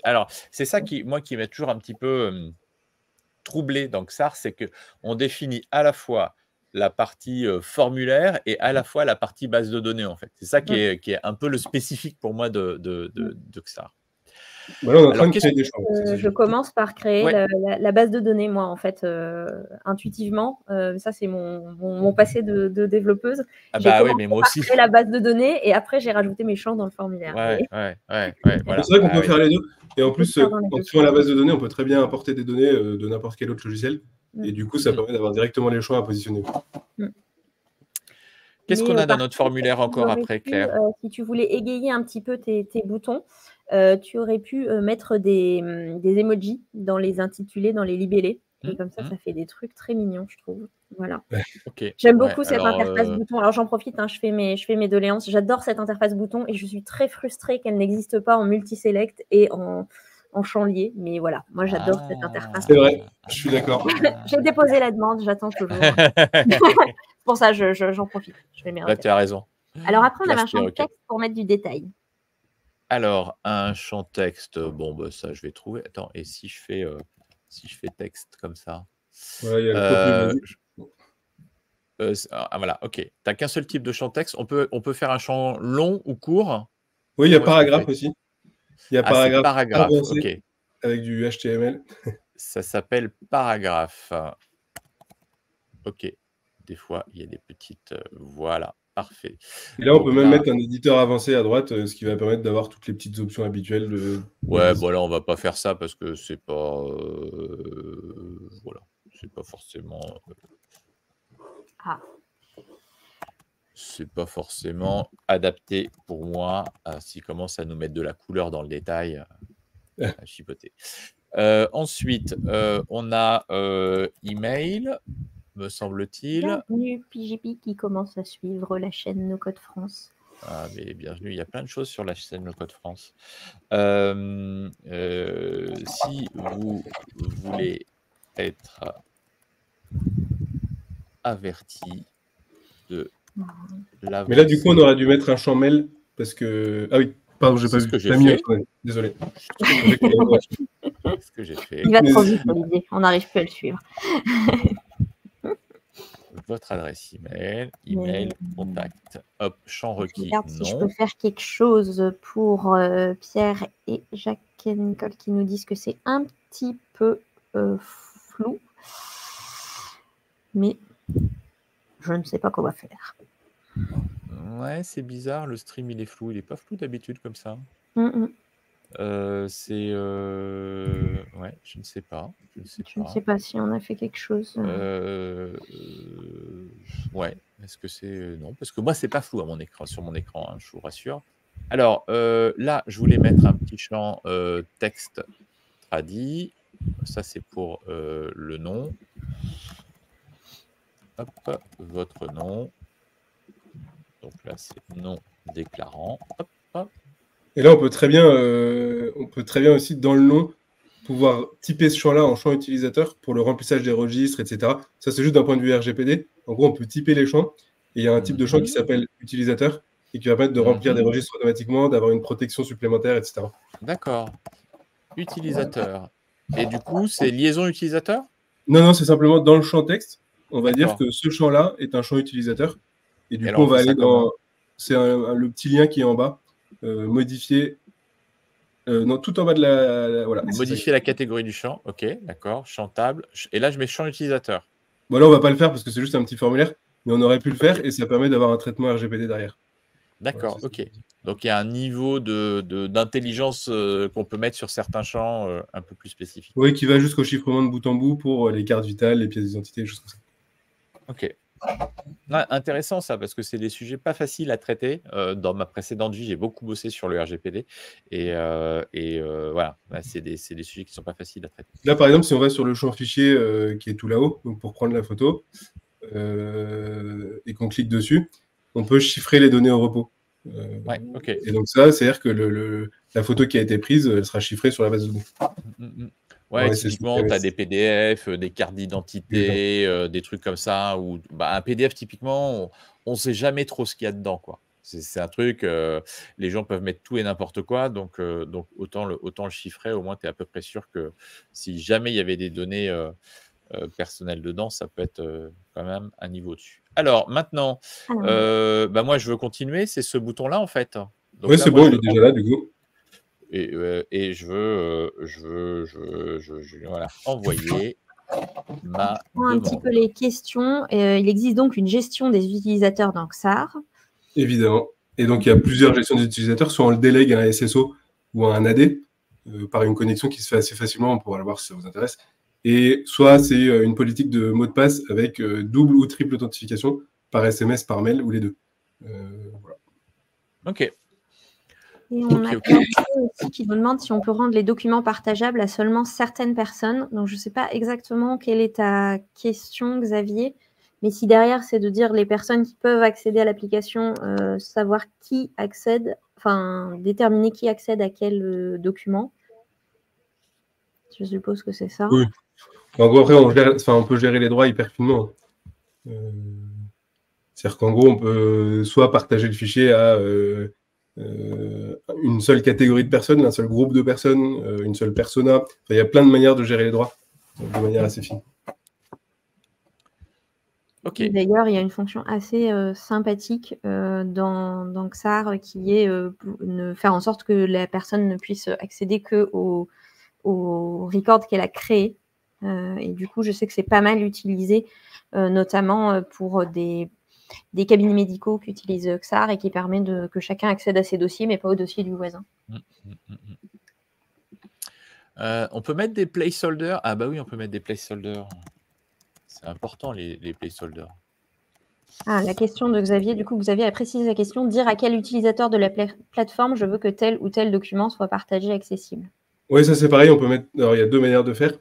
A: alors c'est ça qui m'a toujours un petit peu troublé dans XAR, c'est que on définit à la fois la partie formulaire et à la fois la partie base de données en fait. C'est ça qui est un peu le spécifique pour moi de XAR.
C: Voilà, on est en train
A: Alors,
C: de créer des champs.
B: Je commence par créer
A: Ouais.
B: la base de données, moi, en fait, intuitivement. Ça, c'est mon passé de développeuse.
A: Ah
B: J'ai
A: bah oui,
B: commencé
A: mais moi
B: par
A: aussi.
B: créer la base de données et après, j'ai rajouté mes champs dans le formulaire.
A: Ouais, voilà.
C: C'est vrai qu'on
A: Ah
C: peut
A: oui.
C: faire les deux. Et en
B: On peut
C: plus,
B: faire dans les
C: quand
B: deux
C: tu fais la
B: sens.
C: base de données, on peut très bien importer des données de n'importe quel autre logiciel. Et du coup, ça
A: Mm.
C: permet d'avoir directement les choix à positionner.
A: Qu'est-ce
B: Mais,
A: qu'on a dans
B: par
A: notre
B: contre,
A: formulaire
B: tu
A: encore
B: aurais
A: après,
B: pu,
A: Claire?
B: si tu voulais égayer un petit peu tes boutons, tu aurais pu mettre des emojis dans les intitulés, dans les libellés. Et comme ça fait des trucs très mignons, je trouve. Voilà.
A: Ok.
B: J'aime
A: Ouais,
B: beaucoup cette
A: alors,
B: interface bouton. Alors j'en profite, je fais mes doléances. J'adore cette interface bouton et je suis très frustrée qu'elle n'existe pas en multiselect et en champ lié. Mais voilà, moi j'adore cette interface.
C: C'est vrai, je suis d'accord.
B: J'ai déposé la demande, j'attends toujours. C'est pour ça, j'en profite. Je vais
A: Bah, tu as raison.
B: Alors après, on avait un
A: Classe
B: champ de
A: perroquet.
B: texte pour mettre du détail.
A: Alors, un champ texte, bon, bah, ça, je vais trouver. Attends, et si je fais texte comme ça?
C: Voilà, il y a le
A: Voilà, ok. Tu n'as qu'un seul type de champ texte. On peut faire un champ long ou court?
C: Oui, il y a
A: Comment est-ce qu'on
C: paragraphe
A: fait?
C: aussi. Il y a
A: Ah, c'est
C: paragraphe
A: paragraphe,
C: avancé
A: ok.
C: avec du HTML.
A: Ça s'appelle paragraphe. Ok. Des fois, il y a des petites... voilà, parfait.
C: Et là, on
A: Donc
C: peut même
A: là-
C: mettre un éditeur avancé à droite, ce qui va permettre d'avoir toutes les petites options habituelles.
A: Ouais, bon là, on va pas faire ça parce que c'est pas... voilà, c'est pas forcément... C'est pas forcément adapté pour moi s'il commence à nous mettre de la couleur dans le détail, à chipoter. Ensuite, on a email, me semble-t-il.
B: Bienvenue, PGP qui commence à suivre la chaîne No Code France.
A: Ah, mais bienvenue, il y a plein de choses sur la chaîne No Code France. Si vous voulez être averti de l'avancée...
C: Mais là, du coup, on aurait dû mettre un champ mail parce que... Ah oui, pardon, j'ai pas vu.
A: ce que j'ai
C: T'as mis un
A: fait.
C: champ mail. Désolé.
A: Ce que j'ai fait.
B: Il va trop vite, Olivier. On n'arrive plus à le suivre.
A: Votre adresse email, contact, hop, champ
B: Je
A: requis,
B: regarde si je
A: non.
B: peux faire quelque chose pour Pierre et Jacques et Nicole qui nous disent que c'est un petit peu flou. Mais je ne sais pas quoi faire.
A: Ouais, c'est bizarre, le stream il est flou. Il est pas flou d'habitude comme ça. C'est... ouais, je ne sais pas.
B: Je ne sais pas si on a fait quelque chose.
A: Ouais, Est-ce que c'est... Non, parce que moi, c'est pas flou à mon écran, sur mon écran, hein, je vous rassure. Alors, là, je voulais mettre un petit champ texte tradi. Ça, c'est pour le nom. Hop, votre nom. Donc là, c'est nom déclarant. Hop, hop.
C: Et là, on peut très bien aussi, dans le nom, pouvoir typer ce champ-là en champ utilisateur pour le remplissage des registres, etc. Ça, c'est juste d'un point de vue RGPD. En gros, on peut typer les champs. Et il y a un type de champ qui s'appelle utilisateur et qui va permettre de remplir des registres automatiquement, d'avoir une protection supplémentaire, etc.
A: D'accord. Utilisateur. Et du coup, c'est liaison utilisateur?
C: Non, c'est simplement dans le champ texte. On va dire que ce champ-là est un champ utilisateur. Et du coup, on va aller dans... C'est le petit lien qui est en bas. Modifier... non, tout en bas de la... Voilà,
A: modifier la catégorie du champ. OK, d'accord. Champ table. Et là, je mets champ utilisateur.
C: Bon, là, on ne va pas le faire parce que c'est juste un petit formulaire. Mais on aurait pu le faire et ça permet d'avoir un traitement RGPD derrière.
A: D'accord, voilà, OK. Donc, il y a un niveau d'intelligence qu'on peut mettre sur certains champs un peu plus spécifiques.
C: Oui, qui va jusqu'au chiffrement de bout en bout pour les cartes vitales, les pièces d'identité, des choses comme ça.
A: OK. Ah, intéressant ça, parce que c'est des sujets pas faciles à traiter. Dans ma précédente vie, j'ai beaucoup bossé sur le RGPD. Et voilà, c'est des sujets qui ne sont pas faciles à traiter.
C: Là, par exemple, si on va sur le champ fichier qui est tout là-haut, donc pour prendre la photo, et qu'on clique dessus, on peut chiffrer les données au repos.
A: Ouais, OK.
C: Et donc ça, c'est-à-dire que la photo qui a été prise, elle sera chiffrée sur la base de données.
A: Ouais, typiquement, tu as des PDF, des cartes d'identité, des trucs comme ça. Ou un PDF, typiquement, on ne sait jamais trop ce qu'il y a dedans, quoi. C'est un truc, les gens peuvent mettre tout et n'importe quoi, donc autant le chiffrer, au moins tu es à peu près sûr que si jamais il y avait des données personnelles dedans, ça peut être quand même un niveau dessus. Alors maintenant, moi je veux continuer, c'est ce bouton-là en fait.
C: Oui, c'est bon, il est déjà là du coup.
A: Et je veux voilà, envoyer ma demande.
B: Un petit peu les questions. Il existe donc une gestion des utilisateurs dans XAR.
C: Évidemment. Et donc, il y a plusieurs gestions des utilisateurs. Soit on le délègue à un SSO ou à un AD par une connexion qui se fait assez facilement. On pourra le voir si ça vous intéresse. Et soit c'est une politique de mot de passe avec double ou triple authentification par SMS, par mail ou les deux. Voilà.
A: OK.
B: Et on a quelqu'un aussi qui nous demande si on peut rendre les documents partageables à seulement certaines personnes. Donc, je ne sais pas exactement quelle est ta question, Xavier. Mais si derrière, c'est de dire les personnes qui peuvent accéder à l'application, savoir qui accède, enfin, déterminer qui accède à quel document. Je suppose que c'est ça.
C: Oui. En gros, après, on peut gérer les droits hyper finement. C'est-à-dire qu'en gros, on peut soit partager le fichier à une seule catégorie de personnes, un seul groupe de personnes, une seule persona. Enfin, il y a plein de manières de gérer les droits de manière assez fine.
A: Okay.
B: D'ailleurs, il y a une fonction assez sympathique dans XAR qui est de faire en sorte que la personne ne puisse accéder qu'au record qu'elle a créé. Et du coup, je sais que c'est pas mal utilisé, notamment pour des cabinets médicaux qui utilisent XAR et qui permet que chacun accède à ses dossiers, mais pas au dossier du voisin.
A: On peut mettre des placeholders. Ah bah oui, on peut mettre des placeholders. C'est important, les placeholders.
B: Ah, la question de Xavier, du coup, Xavier a précisé la question, dire à quel utilisateur de la plateforme je veux que tel ou tel document soit partagé, accessible.
C: Oui, ça c'est pareil, on peut mettre... Alors, il y a deux manières de faire.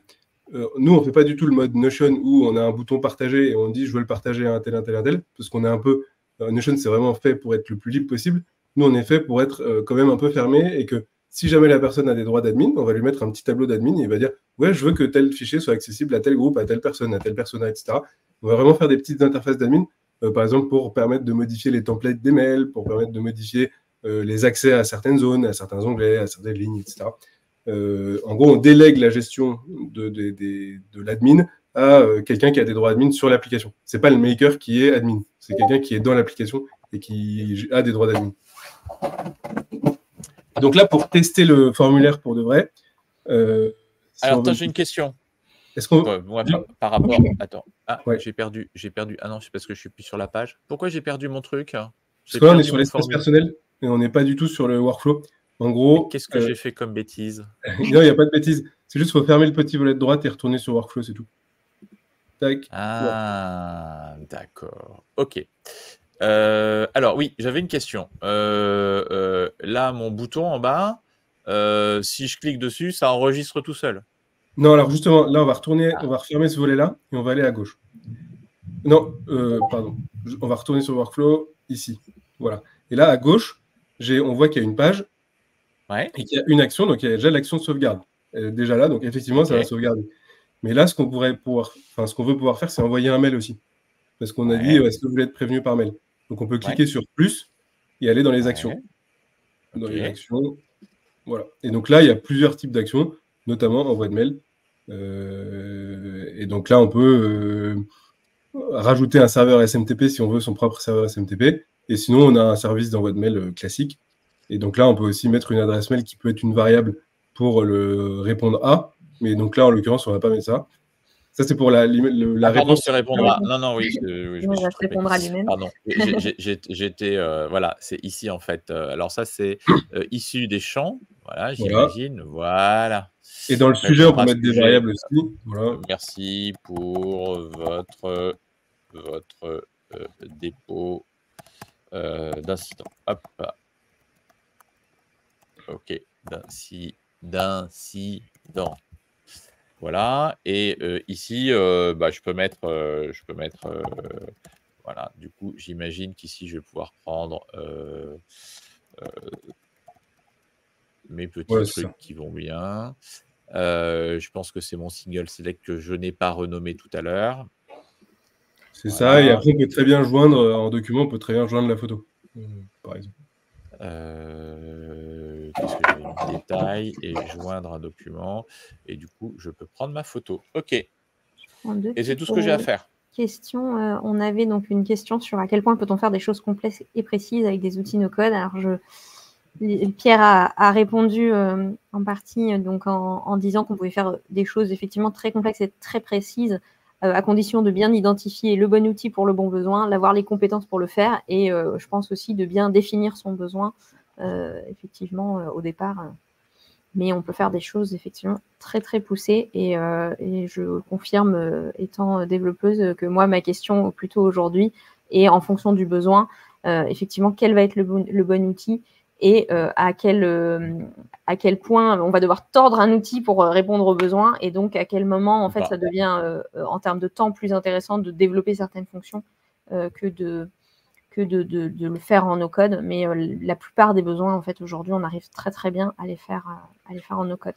C: Nous, on ne fait pas du tout le mode Notion où on a un bouton partager et on dit je veux le partager à un tel, parce qu'on est un peu... Notion, c'est vraiment fait pour être le plus libre possible. Nous, on est fait pour être quand même un peu fermé et que si jamais la personne a des droits d'admin, on va lui mettre un petit tableau d'admin et il va dire ouais, je veux que tel fichier soit accessible à tel groupe, à telle personne, à telle persona, etc. On va vraiment faire des petites interfaces d'admin, par exemple pour permettre de modifier les templates des mails, pour permettre de modifier les accès à certaines zones, à certains onglets, à certaines lignes, etc. En gros, on délègue la gestion de l'admin à quelqu'un qui a des droits admin sur l'application. Ce n'est pas le maker qui est admin, c'est quelqu'un qui est dans l'application et qui a des droits d'admin. Donc là, pour tester le formulaire pour de vrai...
A: alors, attends, j'ai une question.
C: Est-ce qu'on...
A: moi, par rapport... Attends. Ah, ouais. J'ai perdu. Ah non, c'est parce que je ne suis plus sur la page. Pourquoi j'ai perdu mon truc?
C: Parce que là, on est sur l'espace personnel et on n'est pas du tout sur le workflow. En gros...
A: Qu'est-ce que j'ai fait comme bêtise?
C: Non, il n'y a pas de bêtise. C'est juste qu'il faut fermer le petit volet de droite et retourner sur Workflow, c'est tout. Tac.
A: Ah, d'accord. OK. Alors oui, j'avais une question. Là, mon bouton en bas, si je clique dessus, ça enregistre tout seul.
C: Non, alors justement, là, on va retourner,
A: Ah.
C: on va refermer ce volet-là et on va aller à gauche. Non, pardon. On va retourner sur Workflow, ici. Voilà. Et là, à gauche, on voit qu'il y a une page
A: Ouais.
C: et qu'il y a une action, donc il y a déjà l'action de sauvegarde. Elle est déjà là, donc effectivement, ça va
A: Ok.
C: sauvegarder. Mais là, ce qu'on veut pouvoir faire, c'est envoyer un mail aussi. Parce qu'on a
A: Ouais.
C: dit, est-ce que vous voulez être prévenu par mail? Donc on peut cliquer sur plus et aller dans les actions.
A: Ouais.
C: Dans
A: Ok.
C: les actions, voilà. Et donc là, il y a plusieurs types d'actions, notamment envoi de mail. Et donc là, on peut rajouter un serveur SMTP si on veut son propre serveur SMTP. Et sinon, on a un service d'envoi de mail classique. Et donc là, on peut aussi mettre une adresse mail qui peut être une variable pour le répondre à. Mais donc là, en l'occurrence, on ne va pas mettre ça. Ça, c'est pour la
A: Pardon,
C: réponse.
A: c'est répondra. Non, oui, je me suis trompé.
B: Répondra lui-même.
A: Pardon. J'étais, voilà, c'est ici en fait. Alors ça, c'est issu des champs. Voilà, j'imagine. Voilà.
C: Et dans le sujet, on peut mettre des
A: sujet.
C: variables aussi. Voilà.
A: Merci pour votre dépôt d'incident. Hop. Ok. D'incident. Voilà. Et ici, je peux mettre, voilà. Du coup, j'imagine qu'ici, je vais pouvoir prendre mes petits trucs qui vont bien. Je pense que c'est mon single select que je n'ai pas renommé tout à l'heure.
C: C'est ça, et après on peut très bien joindre en document, on peut très bien joindre la photo, par exemple.
A: Qu'est-ce que j'ai mis? Détail et joindre un document. Et du coup, je peux prendre ma photo. OK. Et c'est tout ce que j'ai à faire.
B: Question, on avait donc une question sur à quel point peut-on faire des choses complexes et précises avec des outils no-code. Alors, Pierre a répondu en partie donc en disant qu'on pouvait faire des choses effectivement très complexes et très précises à condition de bien identifier le bon outil pour le bon besoin, d'avoir les compétences pour le faire et je pense aussi de bien définir son besoin effectivement au départ. Mais on peut faire des choses effectivement très très poussées et je confirme étant développeuse que moi ma question plutôt aujourd'hui est en fonction du besoin effectivement quel va être le bon outil et à quel point on va devoir tordre un outil pour répondre aux besoins et donc à quel moment en fait ça devient en termes de temps plus intéressant de développer certaines fonctions que de le faire en no-code, mais la plupart des besoins, en fait, aujourd'hui, on arrive très très bien à les faire en no-code.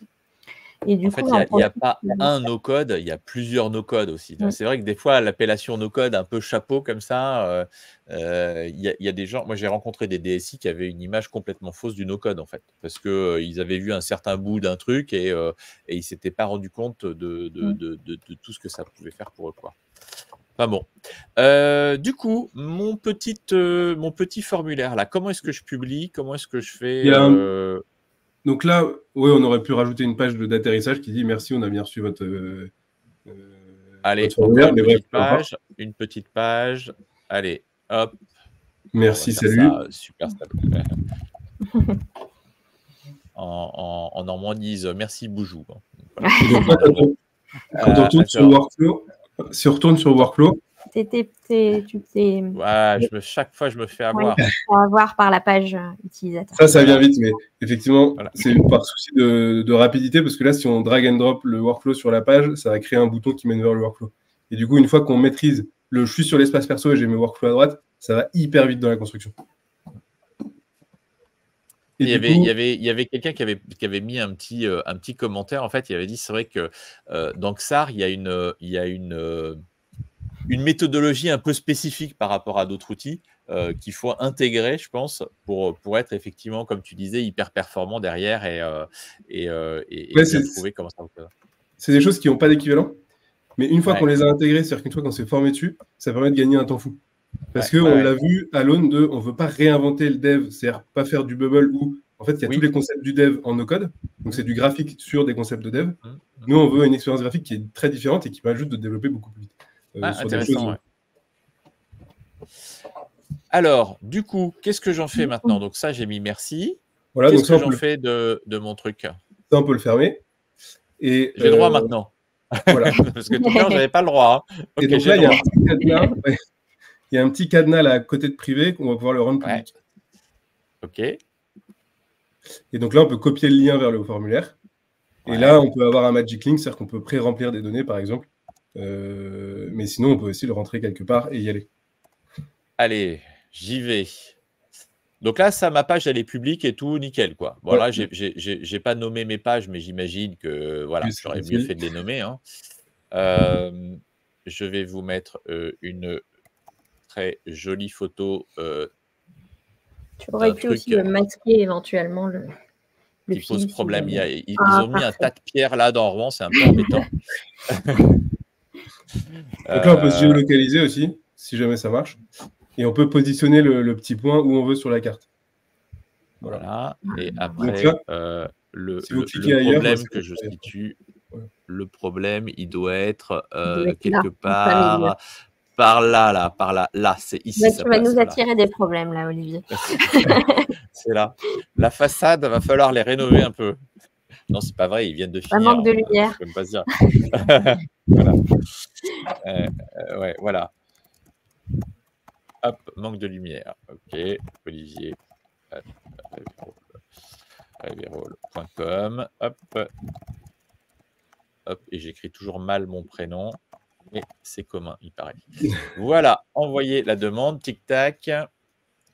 B: Et du coup,
A: il n'y a pas un no-code, il y a plusieurs no-code aussi. C'est vrai que des fois, l'appellation no-code un peu chapeau comme ça, il y a des gens, moi j'ai rencontré des DSI qui avaient une image complètement fausse du no-code en fait, parce qu'ils avaient vu un certain bout d'un truc et ils ne s'étaient pas rendu compte de tout ce que ça pouvait faire pour eux, quoi. Enfin bon. Du coup, mon petit formulaire là, comment est-ce que je publie? Comment est-ce que je fais
C: Donc là, oui, on aurait pu rajouter une page d'atterrissage qui dit merci, on a bien reçu votre.
A: Allez,
C: votre formulaire,
A: une petite page. Allez, hop.
C: Merci, salut.
A: Ça, super simple. En normandise, merci Boujou.
C: Quand on retourne sur Workflow, si on retourne sur Workflow.
A: Chaque fois, je me fais avoir.
B: Avoir par la page utilisateur.
C: Ça vient vite, mais effectivement, c'est par souci de rapidité, parce que là, si on drag and drop le workflow sur la page, ça va créer un bouton qui mène vers le workflow. Et du coup, une fois qu'on maîtrise je suis sur l'espace perso et j'ai mes workflows à droite, ça va hyper vite dans la construction.
A: Et il y avait quelqu'un qui avait mis un petit commentaire. En fait, il avait dit, c'est vrai que dans XAR, il y a une méthodologie un peu spécifique par rapport à d'autres outils qu'il faut intégrer, je pense, pour être effectivement, comme tu disais, hyper performant derrière et bien trouver comment ça fonctionne.
C: C'est des choses qui n'ont pas d'équivalent, mais une fois qu'on les a intégrées, c'est-à-dire qu'une fois qu'on s'est formé dessus, ça permet de gagner un temps fou. Parce qu'on l'a vu à l'aune on ne veut pas réinventer le dev, c'est-à-dire pas faire du bubble où en fait il y a tous les concepts du dev en no-code, donc c'est du graphique sur des concepts de dev. Nous, on veut une expérience graphique qui est très différente et qui permet juste de développer beaucoup plus vite.
A: Intéressant, Alors, du coup, qu'est-ce que j'en fais maintenant? Donc ça, j'ai mis merci.
C: Voilà,
A: qu'est-ce que j'en fais de mon truc?
C: Ça, on peut le fermer.
A: J'ai le droit maintenant.
C: Voilà.
A: Parce que tout à l'heure, j'avais pas le droit. Hein.
C: Et
A: Ok,
C: donc
A: j'ai
C: là,
A: le
C: il y a un
A: droit.
C: petit cadenas. Ouais. Il y a un petit cadenas là à côté de privé qu'on va pouvoir le rendre
A: Ouais.
C: public.
A: Ok.
C: Et donc là, on peut copier le lien vers le formulaire. Et
A: Ouais.
C: là, on peut avoir un Magic Link, c'est-à-dire qu'on peut pré-remplir des données, par exemple. Mais sinon, on peut aussi le rentrer quelque part et y aller.
A: Allez, j'y vais. Donc là, ça, ma page, elle est publique et tout, nickel, quoi. Bon,
C: Ouais.
A: là, j'ai pas nommé mes pages, mais j'imagine que voilà,
C: Oui, c'est
A: j'aurais mieux
C: facile.
A: fait de les nommer. Hein. Je vais vous mettre une très jolie photo
B: Tu aurais
A: d'un
B: pu aussi
A: truc
B: masquer éventuellement le
A: qui pose
B: fil. Si
A: problème.
B: jamais.
A: Ils ont mis un
B: Parfait.
A: tas de pierres là dans Rouen, c'est un peu embêtant.
C: Donc là, on peut se géolocaliser aussi, si jamais ça marche. Et on peut positionner le petit point où on veut sur la carte.
A: Voilà. Et
C: Donc
A: après,
C: là,
A: le
C: si vous cliquez ailleurs,
A: problème
C: ça
A: que
C: va
A: je
C: être-
A: situe,
C: Ouais.
A: le problème, il doit être
B: Il doit être là,
A: quelque
B: en plein milieu.
A: part par là, par là. Là, c'est ici
B: Là,
A: sa
B: tu vas
A: place.
B: nous
A: Voilà.
B: attirer des problèmes, là, Olivier.
A: C'est là. La façade, va falloir les rénover un peu. Non, c'est pas vrai, ils viennent de
B: Ça
A: finir.
B: manque de lumière.
A: Je peux même pas se dire. Voilà. Ouais, voilà. Hop, manque de lumière. Ok, Olivier. Reverol.com. Hop. Hop, et j'écris toujours mal mon prénom. Mais c'est commun, il paraît. Voilà, envoyer la demande. Tic-tac.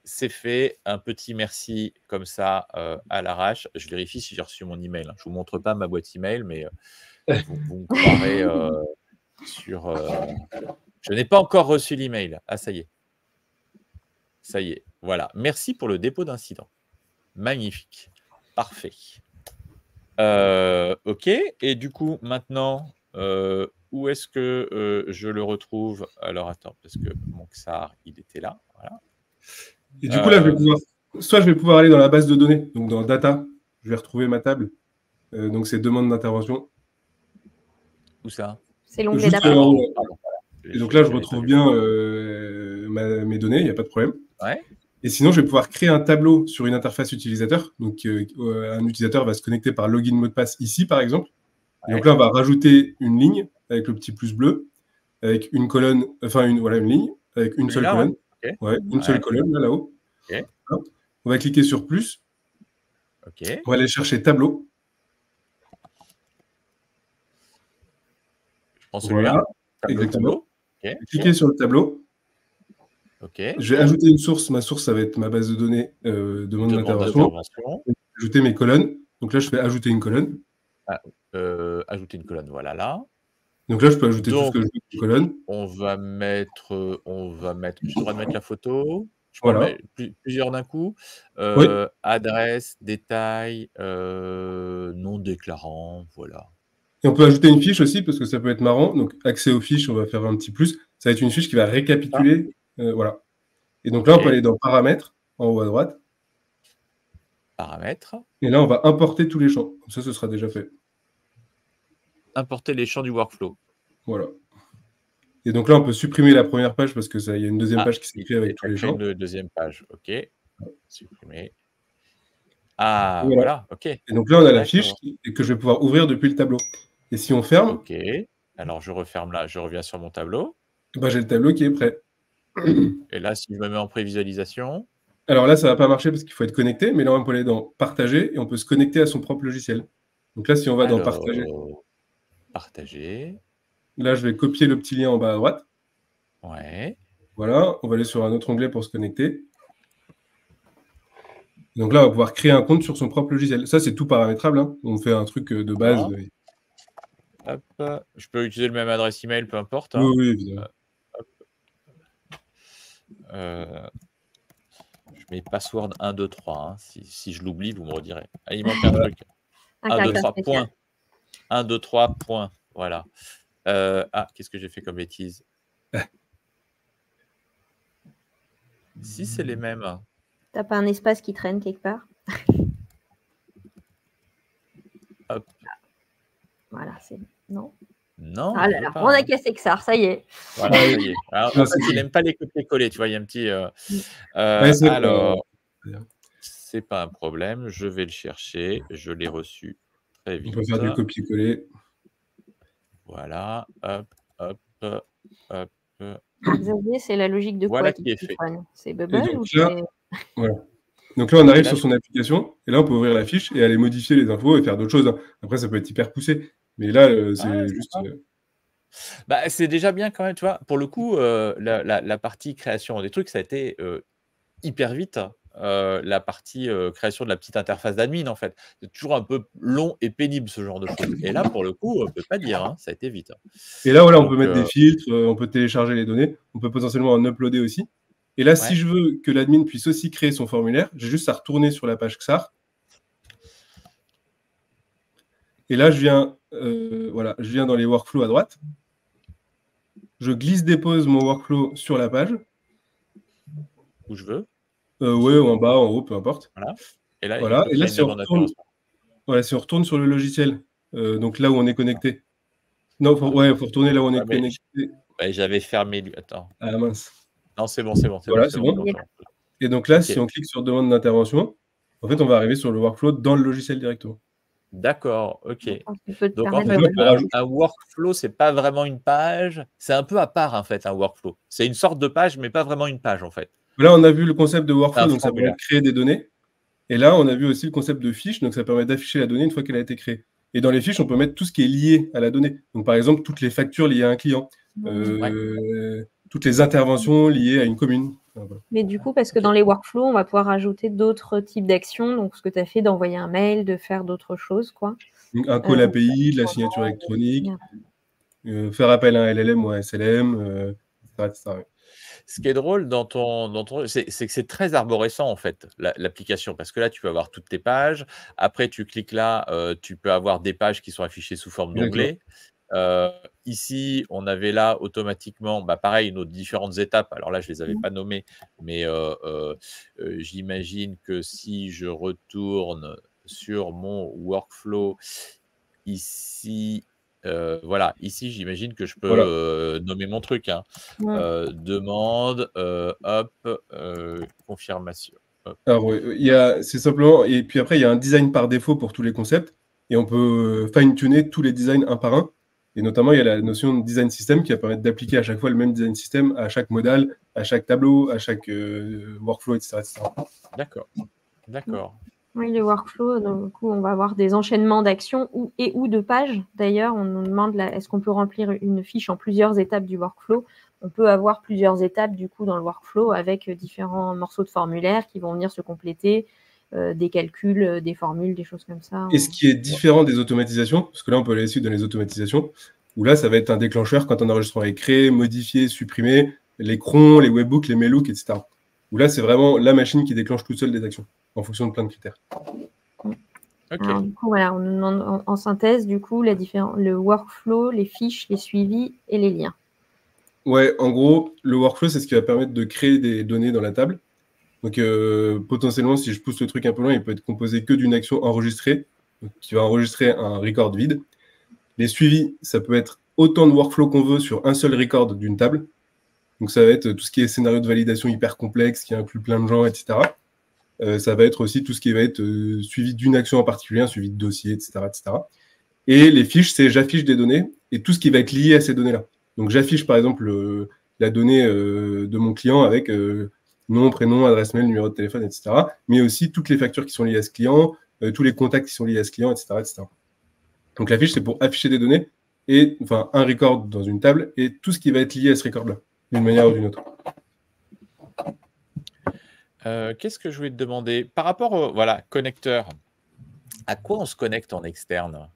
A: C'est fait. Un petit merci comme ça à l'arrache. Je vérifie si j'ai reçu mon email. Je ne vous montre pas ma boîte email, mais vous me croirez sur. Je n'ai pas encore reçu l'email. Ah, ça y est. Ça y est. Voilà. Merci pour le dépôt d'incident. Magnifique. Parfait. Ok. Et du coup, maintenant, où est-ce que je le retrouve? Alors, attends, parce que mon XAR, il était là. Voilà.
C: Et du coup, là, soit je vais pouvoir aller dans la base de données, donc dans Data, je vais retrouver ma table. Donc, c'est demande d'intervention.
A: Où ça?
B: C'est l'onglet
C: Juste
B: d'après.
C: en haut.
A: Pardon,
C: Et donc là, je
A: l'avais pas
C: retrouve
A: vu.
C: bien mes données, il n'y a pas de problème.
A: Ouais.
C: Et sinon, je vais pouvoir créer un tableau sur une interface utilisateur. Donc, un utilisateur va se connecter par login mot de passe ici, par exemple. Et donc là, on va rajouter une ligne avec le petit plus bleu, avec une colonne, enfin, voilà, une ligne, avec une seule
A: Celui-là,
C: colonne.
A: ouais.
C: Ouais, une seule colonne, là-haut.
A: Ok.
C: On va cliquer sur plus.
A: Ok.
C: On va aller chercher tableau.
A: Je prends celui-là.
C: Voilà, exactement.
A: Okay.
C: Cliquez sur le tableau.
A: Ok.
C: Je vais ajouter une source. Ma source, ça va être ma base de données demande d'intervention. Ajouter mes colonnes. Donc là, je fais ajouter une colonne.
A: Ajouter une colonne, voilà là.
C: Donc là, je peux ajouter tout ce que je veux de colonne.
A: On va mettre. J'ai le droit de mettre la photo. Je peux
C: Voilà.
A: en mettre plusieurs d'un coup.
C: Oui.
A: Adresse, détail, nom déclarant, voilà.
C: Et on peut ajouter une fiche aussi, parce que ça peut être marrant. Donc, accès aux fiches, on va faire un petit plus. Ça va être une fiche qui va récapituler. Voilà. Et donc là, on peut aller dans paramètres, en haut à droite.
A: Paramètres.
C: Et là, on va importer tous les champs. Comme ça, ce sera déjà fait.
A: Importer les champs du workflow.
C: Voilà. Et donc là, on peut supprimer la première page parce qu'il y a une deuxième page qui s'est créée avec tous les champs.
A: Une deuxième page, ok. Supprimer. Ah, voilà, ok.
C: Et donc là, on a la fiche et que je vais pouvoir ouvrir depuis le tableau. Et si on ferme.
A: Ok. Alors, je referme là, je reviens sur mon tableau.
C: J'ai le tableau qui est prêt.
A: Et là, si je me mets en prévisualisation.
C: Alors là, ça ne va pas marcher parce qu'il faut être connecté, mais là, on peut aller dans Partager et on peut se connecter à son propre logiciel. Donc là, si on va dans Partager.
A: Partager.
C: Là, je vais copier le petit lien en bas à droite.
A: Ouais.
C: Voilà, on va aller sur un autre onglet pour se connecter. Donc là, on va pouvoir créer un compte sur son propre logiciel. Ça, c'est tout paramétrable. Hein. On fait un truc de base.
A: Hop. Je peux utiliser le même adresse email, peu importe.
C: Hein. Oui, évidemment.
A: Je mets password 1, 2, 3. Hein. Si je l'oublie, vous me redirez. Ah, il manque un truc. 1, 2, 3, point. 1, 2, 3, point. Voilà. Qu'est-ce que j'ai fait comme bêtise? Si, c'est les mêmes.
B: T'as pas un espace qui traîne quelque part?
A: Hop.
B: Voilà, c'est... Non.
A: Non.
B: Ah là là, on a cassé XAR, ça y est.
A: Voilà, ça y est. Alors, en fait, il n'aime pas les copier-coller, tu vois, il y a un petit... alors, c'est pas un problème, je vais le chercher, je l'ai reçu très vite.
C: On peut faire du copier-coller.
A: Voilà, hop, hop, hop.
B: Xavier, c'est la logique de
A: Voilà
B: quoi qui
A: qui est
B: te
A: fait.
B: chiffonne? C'est
C: Et
B: Bubble
C: donc
B: ou
C: là,
B: c'est...
C: voilà. Donc là, on arrive
A: Et là,
C: sur son application, et là, on peut ouvrir la fiche et aller modifier les infos et faire d'autres choses, hein. Après, ça peut être hyper poussé, mais là,
A: ah ouais,
C: c'est juste...
A: sympa. Bah, c'est déjà bien quand même, tu vois. Pour le coup, la partie création des trucs, ça a été hyper vite. La partie création de la petite interface d'admin, en fait. C'est toujours un peu long et pénible, ce genre de choses. Et là, pour le coup, on peut pas dire, hein, ça a été vite.
C: Et là, voilà, on peut
A: Donc,
C: mettre des filtres, on peut télécharger les données, on peut potentiellement en uploader aussi. Et là, si
A: ouais.
C: je veux que l'admin puisse aussi créer son formulaire, j'ai juste à retourner sur la page XAR. Et là, je viens dans les workflows à droite. Je glisse-dépose mon workflow sur la page.
A: Où je veux.
C: Ouais, ou en bas, en haut, peu importe.
A: Voilà. Et là, il
C: Voilà.
A: peut
C: Et là,
A: créer une
C: si on
A: demande
C: retourne,
A: d'intervention.
C: si on retourne sur le logiciel, donc là où on est connecté. Non, faut retourner là où on est
A: Ouais, mais
C: connecté.
A: j'avais fermé lui. Attends.
C: Ah mince.
A: Non, c'est bon, c'est bon, c'est
C: Voilà,
A: bon, c'est
C: c'est
A: bon.
C: bon.
B: Il est là.
C: Et donc là,
A: Ok.
C: si on clique sur demande d'intervention, en fait, on va arriver sur le workflow dans le logiciel directement.
A: D'accord, ok.
B: Ça peut te
A: Donc, en
B: permettre
A: fait,
B: de rajouter.
A: un workflow, c'est pas vraiment une page. C'est un peu à part, en fait, un workflow. C'est une sorte de page, mais pas vraiment une page, en fait.
C: Là, on a vu le concept de workflow,
A: Un
C: donc ça permet
A: formulaire.
C: de créer des données. Et là, on a vu aussi le concept de fiche, donc ça permet d'afficher la donnée une fois qu'elle a été créée. Et dans les fiches, on peut mettre tout ce qui est lié à la donnée. Donc, par exemple, toutes les factures liées à un client, toutes les interventions liées à une commune. Enfin, voilà.
B: Mais du coup, parce que dans les workflows, on va pouvoir ajouter d'autres types d'actions. Donc, ce que tu as fait d'envoyer un mail, de faire d'autres choses, quoi.
C: Donc, un call API, de la signature électronique, faire appel à un LLM ou à un SLM, etc.
A: Ce qui est drôle dans c'est que c'est très arborescent, en fait, l'application. Parce que là, tu peux avoir toutes tes pages. Après, tu cliques là, tu peux avoir des pages qui sont affichées sous forme d'onglets. Ici, on avait là automatiquement, pareil, nos différentes étapes. Alors là, je ne les avais pas nommées, mais j'imagine que si je retourne sur mon workflow, ici, voilà, ici, j'imagine que je peux nommer mon truc. Hein. Demande, confirmation. Hop.
C: Alors, c'est simplement, et puis après, il y a un design par défaut pour tous les concepts, et on peut fine-tuner tous les designs un par un. Et notamment, il y a la notion de design system qui va permettre d'appliquer à chaque fois le même design system à chaque modal, à chaque tableau, à chaque workflow, etc.
A: D'accord. D'accord.
B: Oui, le workflow, donc, du coup, on va avoir des enchaînements d'actions ou de pages. D'ailleurs, on nous demande est-ce qu'on peut remplir une fiche en plusieurs étapes du workflow. On peut avoir plusieurs étapes du coup dans le workflow avec différents morceaux de formulaire qui vont venir se compléter, des calculs, des formules, des choses comme ça.
C: Et ce qui est différent des automatisations, parce que là, on peut aller dessus dans les automatisations, où là, ça va être un déclencheur quand un enregistrement est créé, modifié, supprimé, les crons, les webbooks, les mailhooks, etc. Où là, c'est vraiment la machine qui déclenche toute seule des actions, en fonction de plein de critères.
A: Okay.
B: Alors, du coup, voilà, on nous demande en synthèse, du coup, le workflow, les fiches, les suivis et les liens. Ouais,
C: en gros, le workflow, c'est ce qui va permettre de créer des données dans la table. Donc, potentiellement, si je pousse le truc un peu loin, il peut être composé que d'une action enregistrée, donc, qui va enregistrer un record vide. Les suivis, ça peut être autant de workflow qu'on veut sur un seul record d'une table. Donc, ça va être tout ce qui est scénario de validation hyper complexe, qui inclut plein de gens, etc. Ça va être aussi tout ce qui va être suivi d'une action en particulier, un suivi de dossier, etc., etc. Et les fiches, c'est j'affiche des données et tout ce qui va être lié à ces données-là. Donc, j'affiche, par exemple, la donnée de mon client avec nom, prénom, adresse mail, numéro de téléphone, etc. Mais aussi toutes les factures qui sont liées à ce client, tous les contacts qui sont liés à ce client, etc., etc. Donc, la fiche, c'est pour afficher des données, et enfin un record dans une table, et tout ce qui va être lié à ce record-là, d'une manière ou d'une autre.
A: Qu'est-ce que je voulais te demander? Par rapport au connecteur, à quoi on se connecte en externe?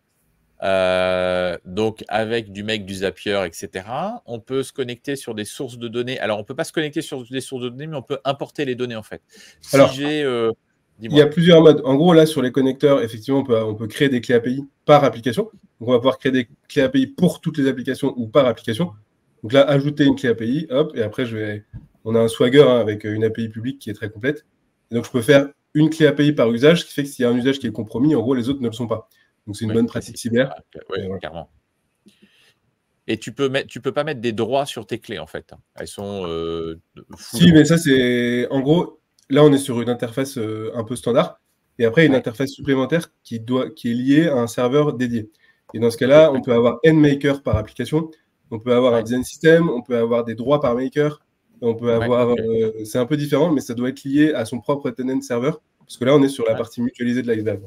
A: Donc, avec du make, du Zapier, etc., on peut se connecter sur des sources de données. Alors, on ne peut pas se connecter sur des sources de données, mais on peut importer les données, en fait. Si
C: Alors,
A: il
C: y a plusieurs modes. En gros, là, sur les connecteurs, effectivement, on peut créer des clés API par application. Donc, on va pouvoir créer des clés API pour toutes les applications ou par application. Donc là, ajouter une clé API, hop, et après, on a un Swagger avec une API publique qui est très complète. Et donc, je peux faire une clé API par usage, ce qui fait que s'il y a un usage qui est compromis, en gros, les autres ne le sont pas. Donc, c'est une bonne pratique cyber.
A: Oui, clairement. Et tu peux pas mettre des droits sur tes clés, en fait. Elles sont
C: Si, mais ça, c'est... En gros, là, on est sur une interface un peu standard. Et après, une interface supplémentaire qui est liée à un serveur dédié. Et dans ce cas-là, on peut avoir N makers par application, on peut avoir un design system, on peut avoir des droits par maker, on peut avoir... c'est un peu différent, mais ça doit être lié à son propre tenant serveur, parce que là, on est sur la partie mutualisée de l'ISDAP.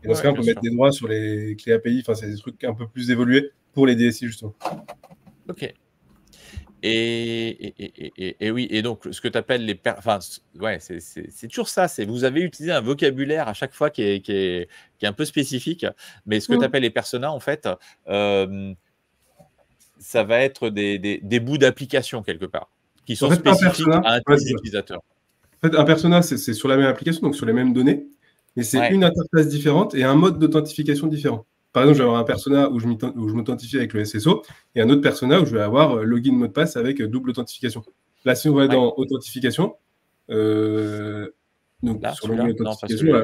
C: Et dans ce cas, on peut mettre des droits sur les clés API, enfin, c'est des trucs un peu plus évolués pour les DSI, justement.
A: Ok. Et oui, et donc ce que tu appelles les... Enfin, ouais, c'est toujours ça. Vous avez utilisé un vocabulaire à chaque fois qui est un peu spécifique, mais ce que tu appelles les personas, en fait, ça va être des bouts d'application quelque part, qui sont spécifiques à un type d'utilisateur.
C: En fait, un persona, c'est sur la même application, donc sur les mêmes données, mais c'est une interface différente et un mode d'authentification différent. Par exemple, je vais avoir un persona où je m'authentifie avec le SSO et un autre persona où je vais avoir login mot de passe avec double authentification. Là, si on va dans authentification, donc là, sur login authentification, là,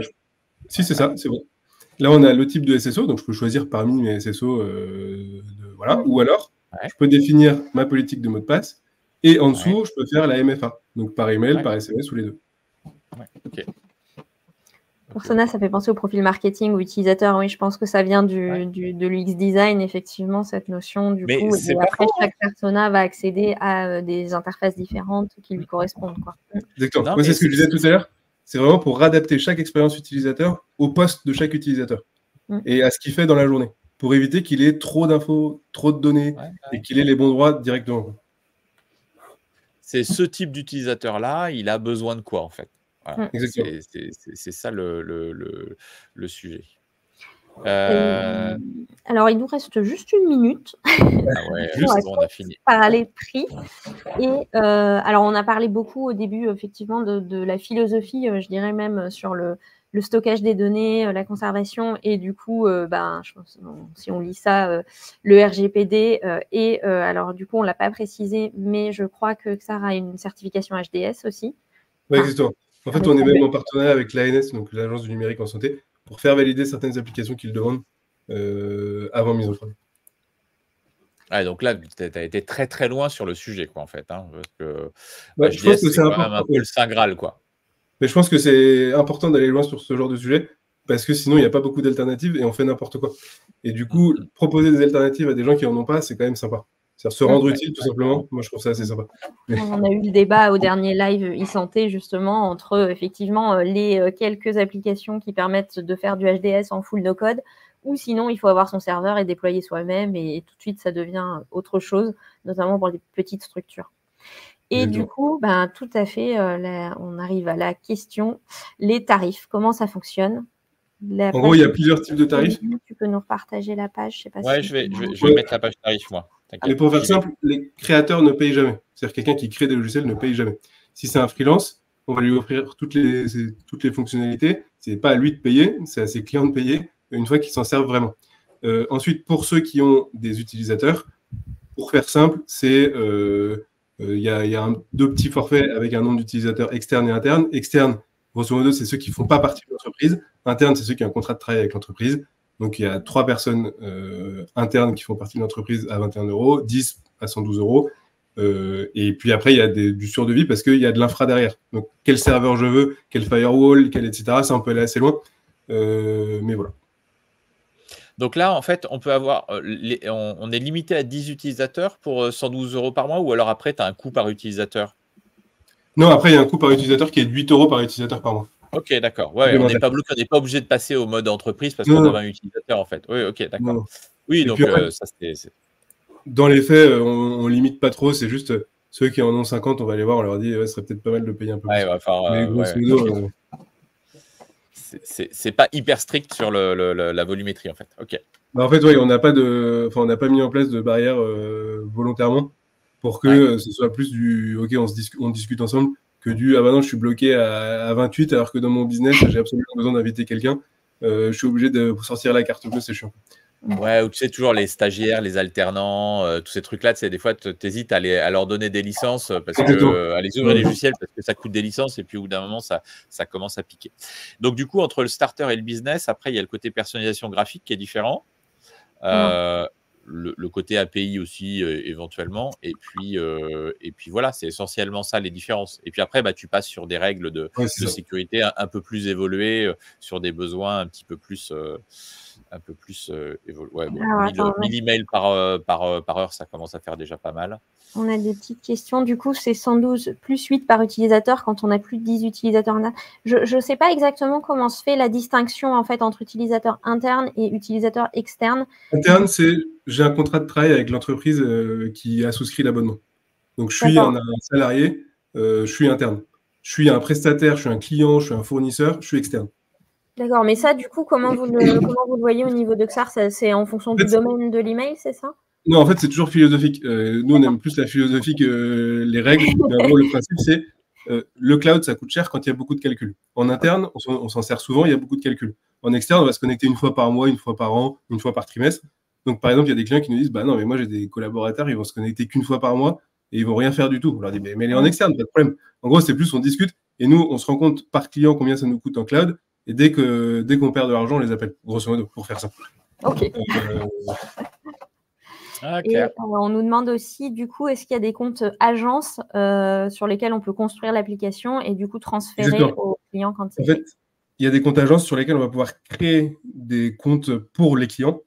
C: si c'est ça, c'est bon. Là, on a le type de SSO, donc je peux choisir parmi mes SSO, voilà. Ou alors, je peux définir ma politique de mot de passe et en dessous, je peux faire la MFA, donc par email, par SMS ou les deux.
A: Ok.
B: Persona, ça fait penser au profil marketing ou utilisateur. Oui, je pense que ça vient de l'UX design, effectivement, cette notion du coup. Et après, chaque persona va accéder à des interfaces différentes qui lui correspondent, quoi.
C: Exactement. C'est ce que je disais tout à l'heure. C'est vraiment pour adapter chaque expérience utilisateur au poste de chaque utilisateur et à ce qu'il fait dans la journée, pour éviter qu'il ait trop d'infos, trop de données et qu'il ait les bons droits directement.
A: C'est ce type d'utilisateur-là, il a besoin de quoi, en fait? Voilà. C'est ça le sujet.
B: Alors, il nous reste juste une minute.
A: On a fini.
B: Parler prix. Et alors, on a parlé beaucoup au début, effectivement, de la philosophie, je dirais même sur le stockage des données, la conservation, et du coup, je pense, si on lit ça, le RGPD, alors du coup, on ne l'a pas précisé, mais je crois que XAR a une certification HDS aussi.
C: Oui, exactement. En fait, on est même en partenariat avec l'ANS, donc l'Agence du numérique en santé, pour faire valider certaines applications qu'ils demandent avant mise en prod.
A: Donc là, tu as été très très loin sur le sujet, quoi, en fait. Hein, parce que
C: je pense que c'est
A: quand même un peu le Saint Graal, quoi.
C: Mais je pense que c'est important d'aller loin sur ce genre de sujet, parce que sinon, il n'y a pas beaucoup d'alternatives et on fait n'importe quoi. Et du coup, proposer des alternatives à des gens qui n'en ont pas, c'est quand même sympa. C'est-à-dire se rendre utile, tout simplement. Moi, je trouve ça assez sympa.
B: On a eu le débat au dernier live e-santé, justement, entre effectivement les quelques applications qui permettent de faire du HDS en full no-code, ou sinon, il faut avoir son serveur et déployer soi-même, et tout de suite, ça devient autre chose, notamment pour les petites structures. Et du coup, tout à fait, on arrive à la question, les tarifs, comment ça fonctionne?
C: En gros, il y a plusieurs types de tarifs.
B: Tu peux nous repartager la page, je sais pas
A: je vais mettre la page tarif, moi.
C: Mais pour faire simple, les créateurs ne payent jamais. C'est-à-dire quelqu'un qui crée des logiciels ne paye jamais. Si c'est un freelance, on va lui offrir toutes les fonctionnalités. Ce n'est pas à lui de payer, c'est à ses clients de payer une fois qu'ils s'en servent vraiment. Ensuite, pour ceux qui ont des utilisateurs, pour faire simple, c'est il y a deux petits forfaits avec un nombre d'utilisateurs externes et internes. Externes, grosso modo, c'est ceux qui ne font pas partie de l'entreprise. Internes, c'est ceux qui ont un contrat de travail avec l'entreprise. Donc, il y a 3 personnes internes qui font partie de l'entreprise à 21 €, 10 à 112 €. Et puis après, il y a du sur devis parce qu'il y a de l'infra derrière. Donc, quel serveur je veux, quel firewall, etc. Ça, on peut aller assez loin. Mais voilà.
A: Donc là, en fait, on peut avoir, on est limité à 10 utilisateurs pour 112 € par mois, ou alors après, tu as un coût par utilisateur?
C: Non, après, il y a un coût par utilisateur qui est de 8 € par utilisateur par mois.
A: Ok, d'accord. Ouais, on n'est pas bloqué, on n'est pas obligé de passer au mode entreprise parce qu'on a 20 utilisateurs, en fait. Oui, ok, d'accord. Oui, et donc après, ça, c'est... Dans
C: les faits, on limite pas trop, c'est juste ceux qui en ont 50, on va les voir, on leur dit, ce serait peut-être pas mal de payer un peu plus. Mais grosso modo...
A: C'est pas hyper strict sur la volumétrie, en fait. Ok.
C: En fait, oui, on n'a pas mis en place de barrière volontairement pour que ce soit plus du OK, on discute ensemble, que du ah bah non, je suis bloqué à 28 alors que dans mon business, j'ai absolument besoin d'inviter quelqu'un. Je suis obligé de sortir la carte bleue, c'est chiant.
A: Ouais, ou tu sais, toujours les stagiaires, les alternants, tous ces trucs-là, tu sais, des fois, tu hésites à leur donner des licences, parce que, à les ouvrir les logiciels, parce que ça coûte des licences, et puis au bout d'un moment, ça commence à piquer. Donc, du coup, entre le starter et le business, après, il y a le côté personnalisation graphique qui est différent. Le côté API aussi, éventuellement. Et puis voilà, c'est essentiellement ça les différences. Et puis après, tu passes sur des règles de sécurité un peu plus évoluées, sur des besoins un petit peu plus un peu plus ouais, bon,
B: Alors,
A: 1000
B: attends, ouais.
A: emails par heure, ça commence à faire déjà pas mal.
B: On a des petites questions. Du coup, c'est 112 plus 8 par utilisateur quand on a plus de 10 utilisateurs. Je ne sais pas exactement comment se fait la distinction en fait entre utilisateur interne et utilisateur externe.
C: Interne, c'est j'ai un contrat de travail avec l'entreprise qui a souscrit l'abonnement. Donc, je suis un salarié, je suis interne. Je suis un prestataire, je suis un client, je suis un fournisseur, je suis externe.
B: D'accord, mais ça, du coup, comment vous le voyez au niveau de XAR? C'est en fonction du domaine de l'email, c'est ça?
C: Non, en fait, c'est toujours philosophique. Nous, on aime plus la philosophie que les règles. Mais en gros, le principe, c'est le cloud, ça coûte cher quand il y a beaucoup de calculs. En interne, on s'en sert souvent, il y a beaucoup de calculs. En externe, on va se connecter une fois par mois, une fois par an, une fois par trimestre. Donc, par exemple, il y a des clients qui nous disent, bah non, mais moi, j'ai des collaborateurs, ils vont se connecter qu'une fois par mois et ils vont rien faire du tout. On leur dit, mais les en externe, pas de problème. En gros, c'est plus, on discute et nous, on se rend compte par client combien ça nous coûte en cloud. Et dès qu'on perd de l'argent, on les appelle, grosso modo, pour faire ça.
B: Ok. Et on nous demande aussi, du coup, est-ce qu'il y a des comptes agences sur lesquels on peut construire l'application et du coup transférer aux clients quand il y a...
C: En fait, il y a des comptes agences sur lesquels on va pouvoir créer des comptes pour les clients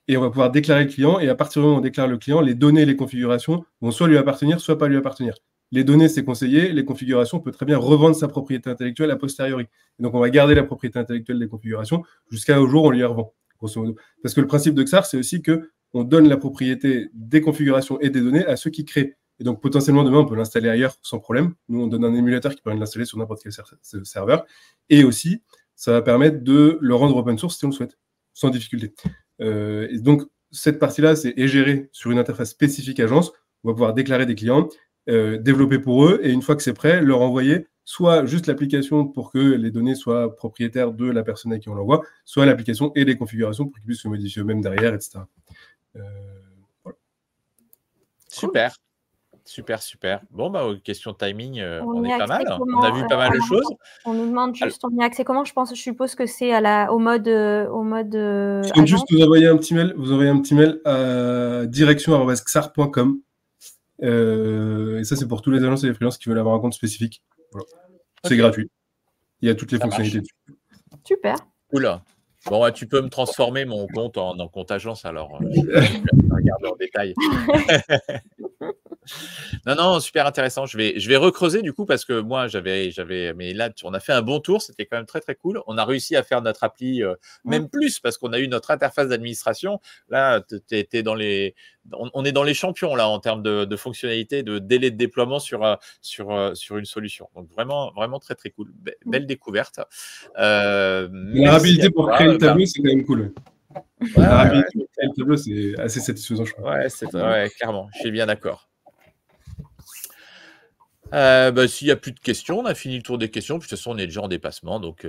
C: et on va pouvoir déclarer le client. Et à partir du moment où on déclare le client, les données et les configurations vont soit lui appartenir, soit pas lui appartenir. Les données, c'est conseillé. Les configurations, on peut très bien revendre sa propriété intellectuelle a posteriori. Et donc, on va garder la propriété intellectuelle des configurations jusqu'à au jour où on lui revend, grosso modo. Parce que le principe de XAR, c'est aussi qu'on donne la propriété des configurations et des données à ceux qui créent. Et donc, potentiellement, demain, on peut l'installer ailleurs sans problème. Nous, on donne un émulateur qui permet de l'installer sur n'importe quel serveur. Et aussi, ça va permettre de le rendre open source si on le souhaite, sans difficulté. Et donc, cette partie-là, est gérée sur une interface spécifique agence. On va pouvoir déclarer des clients, développer pour eux, et une fois que c'est prêt, leur envoyer soit juste l'application pour que les données soient propriétaires de la personne à qui on l'envoie, soit l'application et les configurations pour qu'ils puissent se modifier eux-mêmes derrière, etc. Voilà.
A: Super. Super. Bon, bah, question timing, on est pas mal. On a vu pas mal de choses.
B: On nous demande juste, on y a accès comment? Je suppose que c'est au mode
C: je viens juste vous envoyer un petit mail à direction@xar.com. Et ça, c'est pour tous les agences et les freelances qui veulent avoir un compte spécifique. Voilà. C'est gratuit. Il y a toutes les fonctionnalités dessus.
B: Super.
A: Cool. Bon, tu peux me transformer mon compte en compte agence, alors je vais regarder en détail. Non, super intéressant. Je vais recreuser du coup parce que moi mais là on a fait un bon tour, c'était quand même très très cool. On a réussi à faire notre appli même plus parce qu'on a eu notre interface d'administration. Là, on est dans les champions là en termes de fonctionnalité, de délai de déploiement sur une solution. Donc vraiment très très cool. Belle découverte.
C: La rapidité pour créer le tableau, c'est quand même cool. La rapidité pour créer le tableau, c'est assez satisfaisant, je crois.
A: Ouais, clairement. Je suis bien d'accord. S'il n'y a plus de questions, on a fini le tour des questions. Puis, de toute façon, on est déjà en dépassement, donc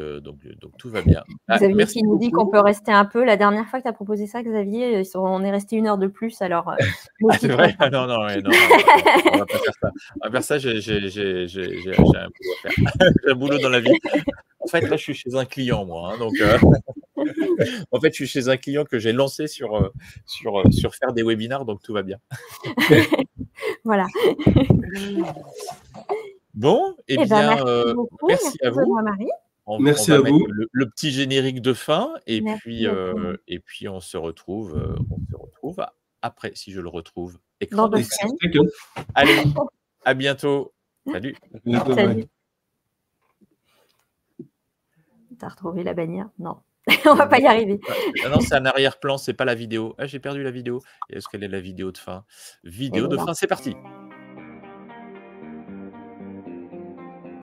A: tout va bien.
B: Xavier qui nous dit qu'on peut rester un peu. La dernière fois que tu as proposé ça, Xavier, on est resté 1 heure de plus. Alors,
A: c'est vrai? Non, on va pas faire ça. On va faire ça, j'ai un boulot à faire. J'ai un boulot dans la vie. En fait, là, je suis chez un client, moi. Donc, en fait, je suis chez un client que j'ai lancé sur faire des webinars, donc tout va bien.
B: Voilà.
A: Bon, bien, merci à vous.
C: Merci à vous.
A: Le petit générique de fin, et puis on se retrouve après, si je le retrouve.
B: Dans 2 semaines.
A: Allez, à bientôt. Salut.
B: Salut. T'as retrouvé la bannière? Non. On va pas y arriver.
A: Non, c'est un arrière-plan, c'est pas la vidéo. Ah, j'ai perdu la vidéo. Est-ce qu'elle est la vidéo de fin? Vidéo de fin, c'est parti.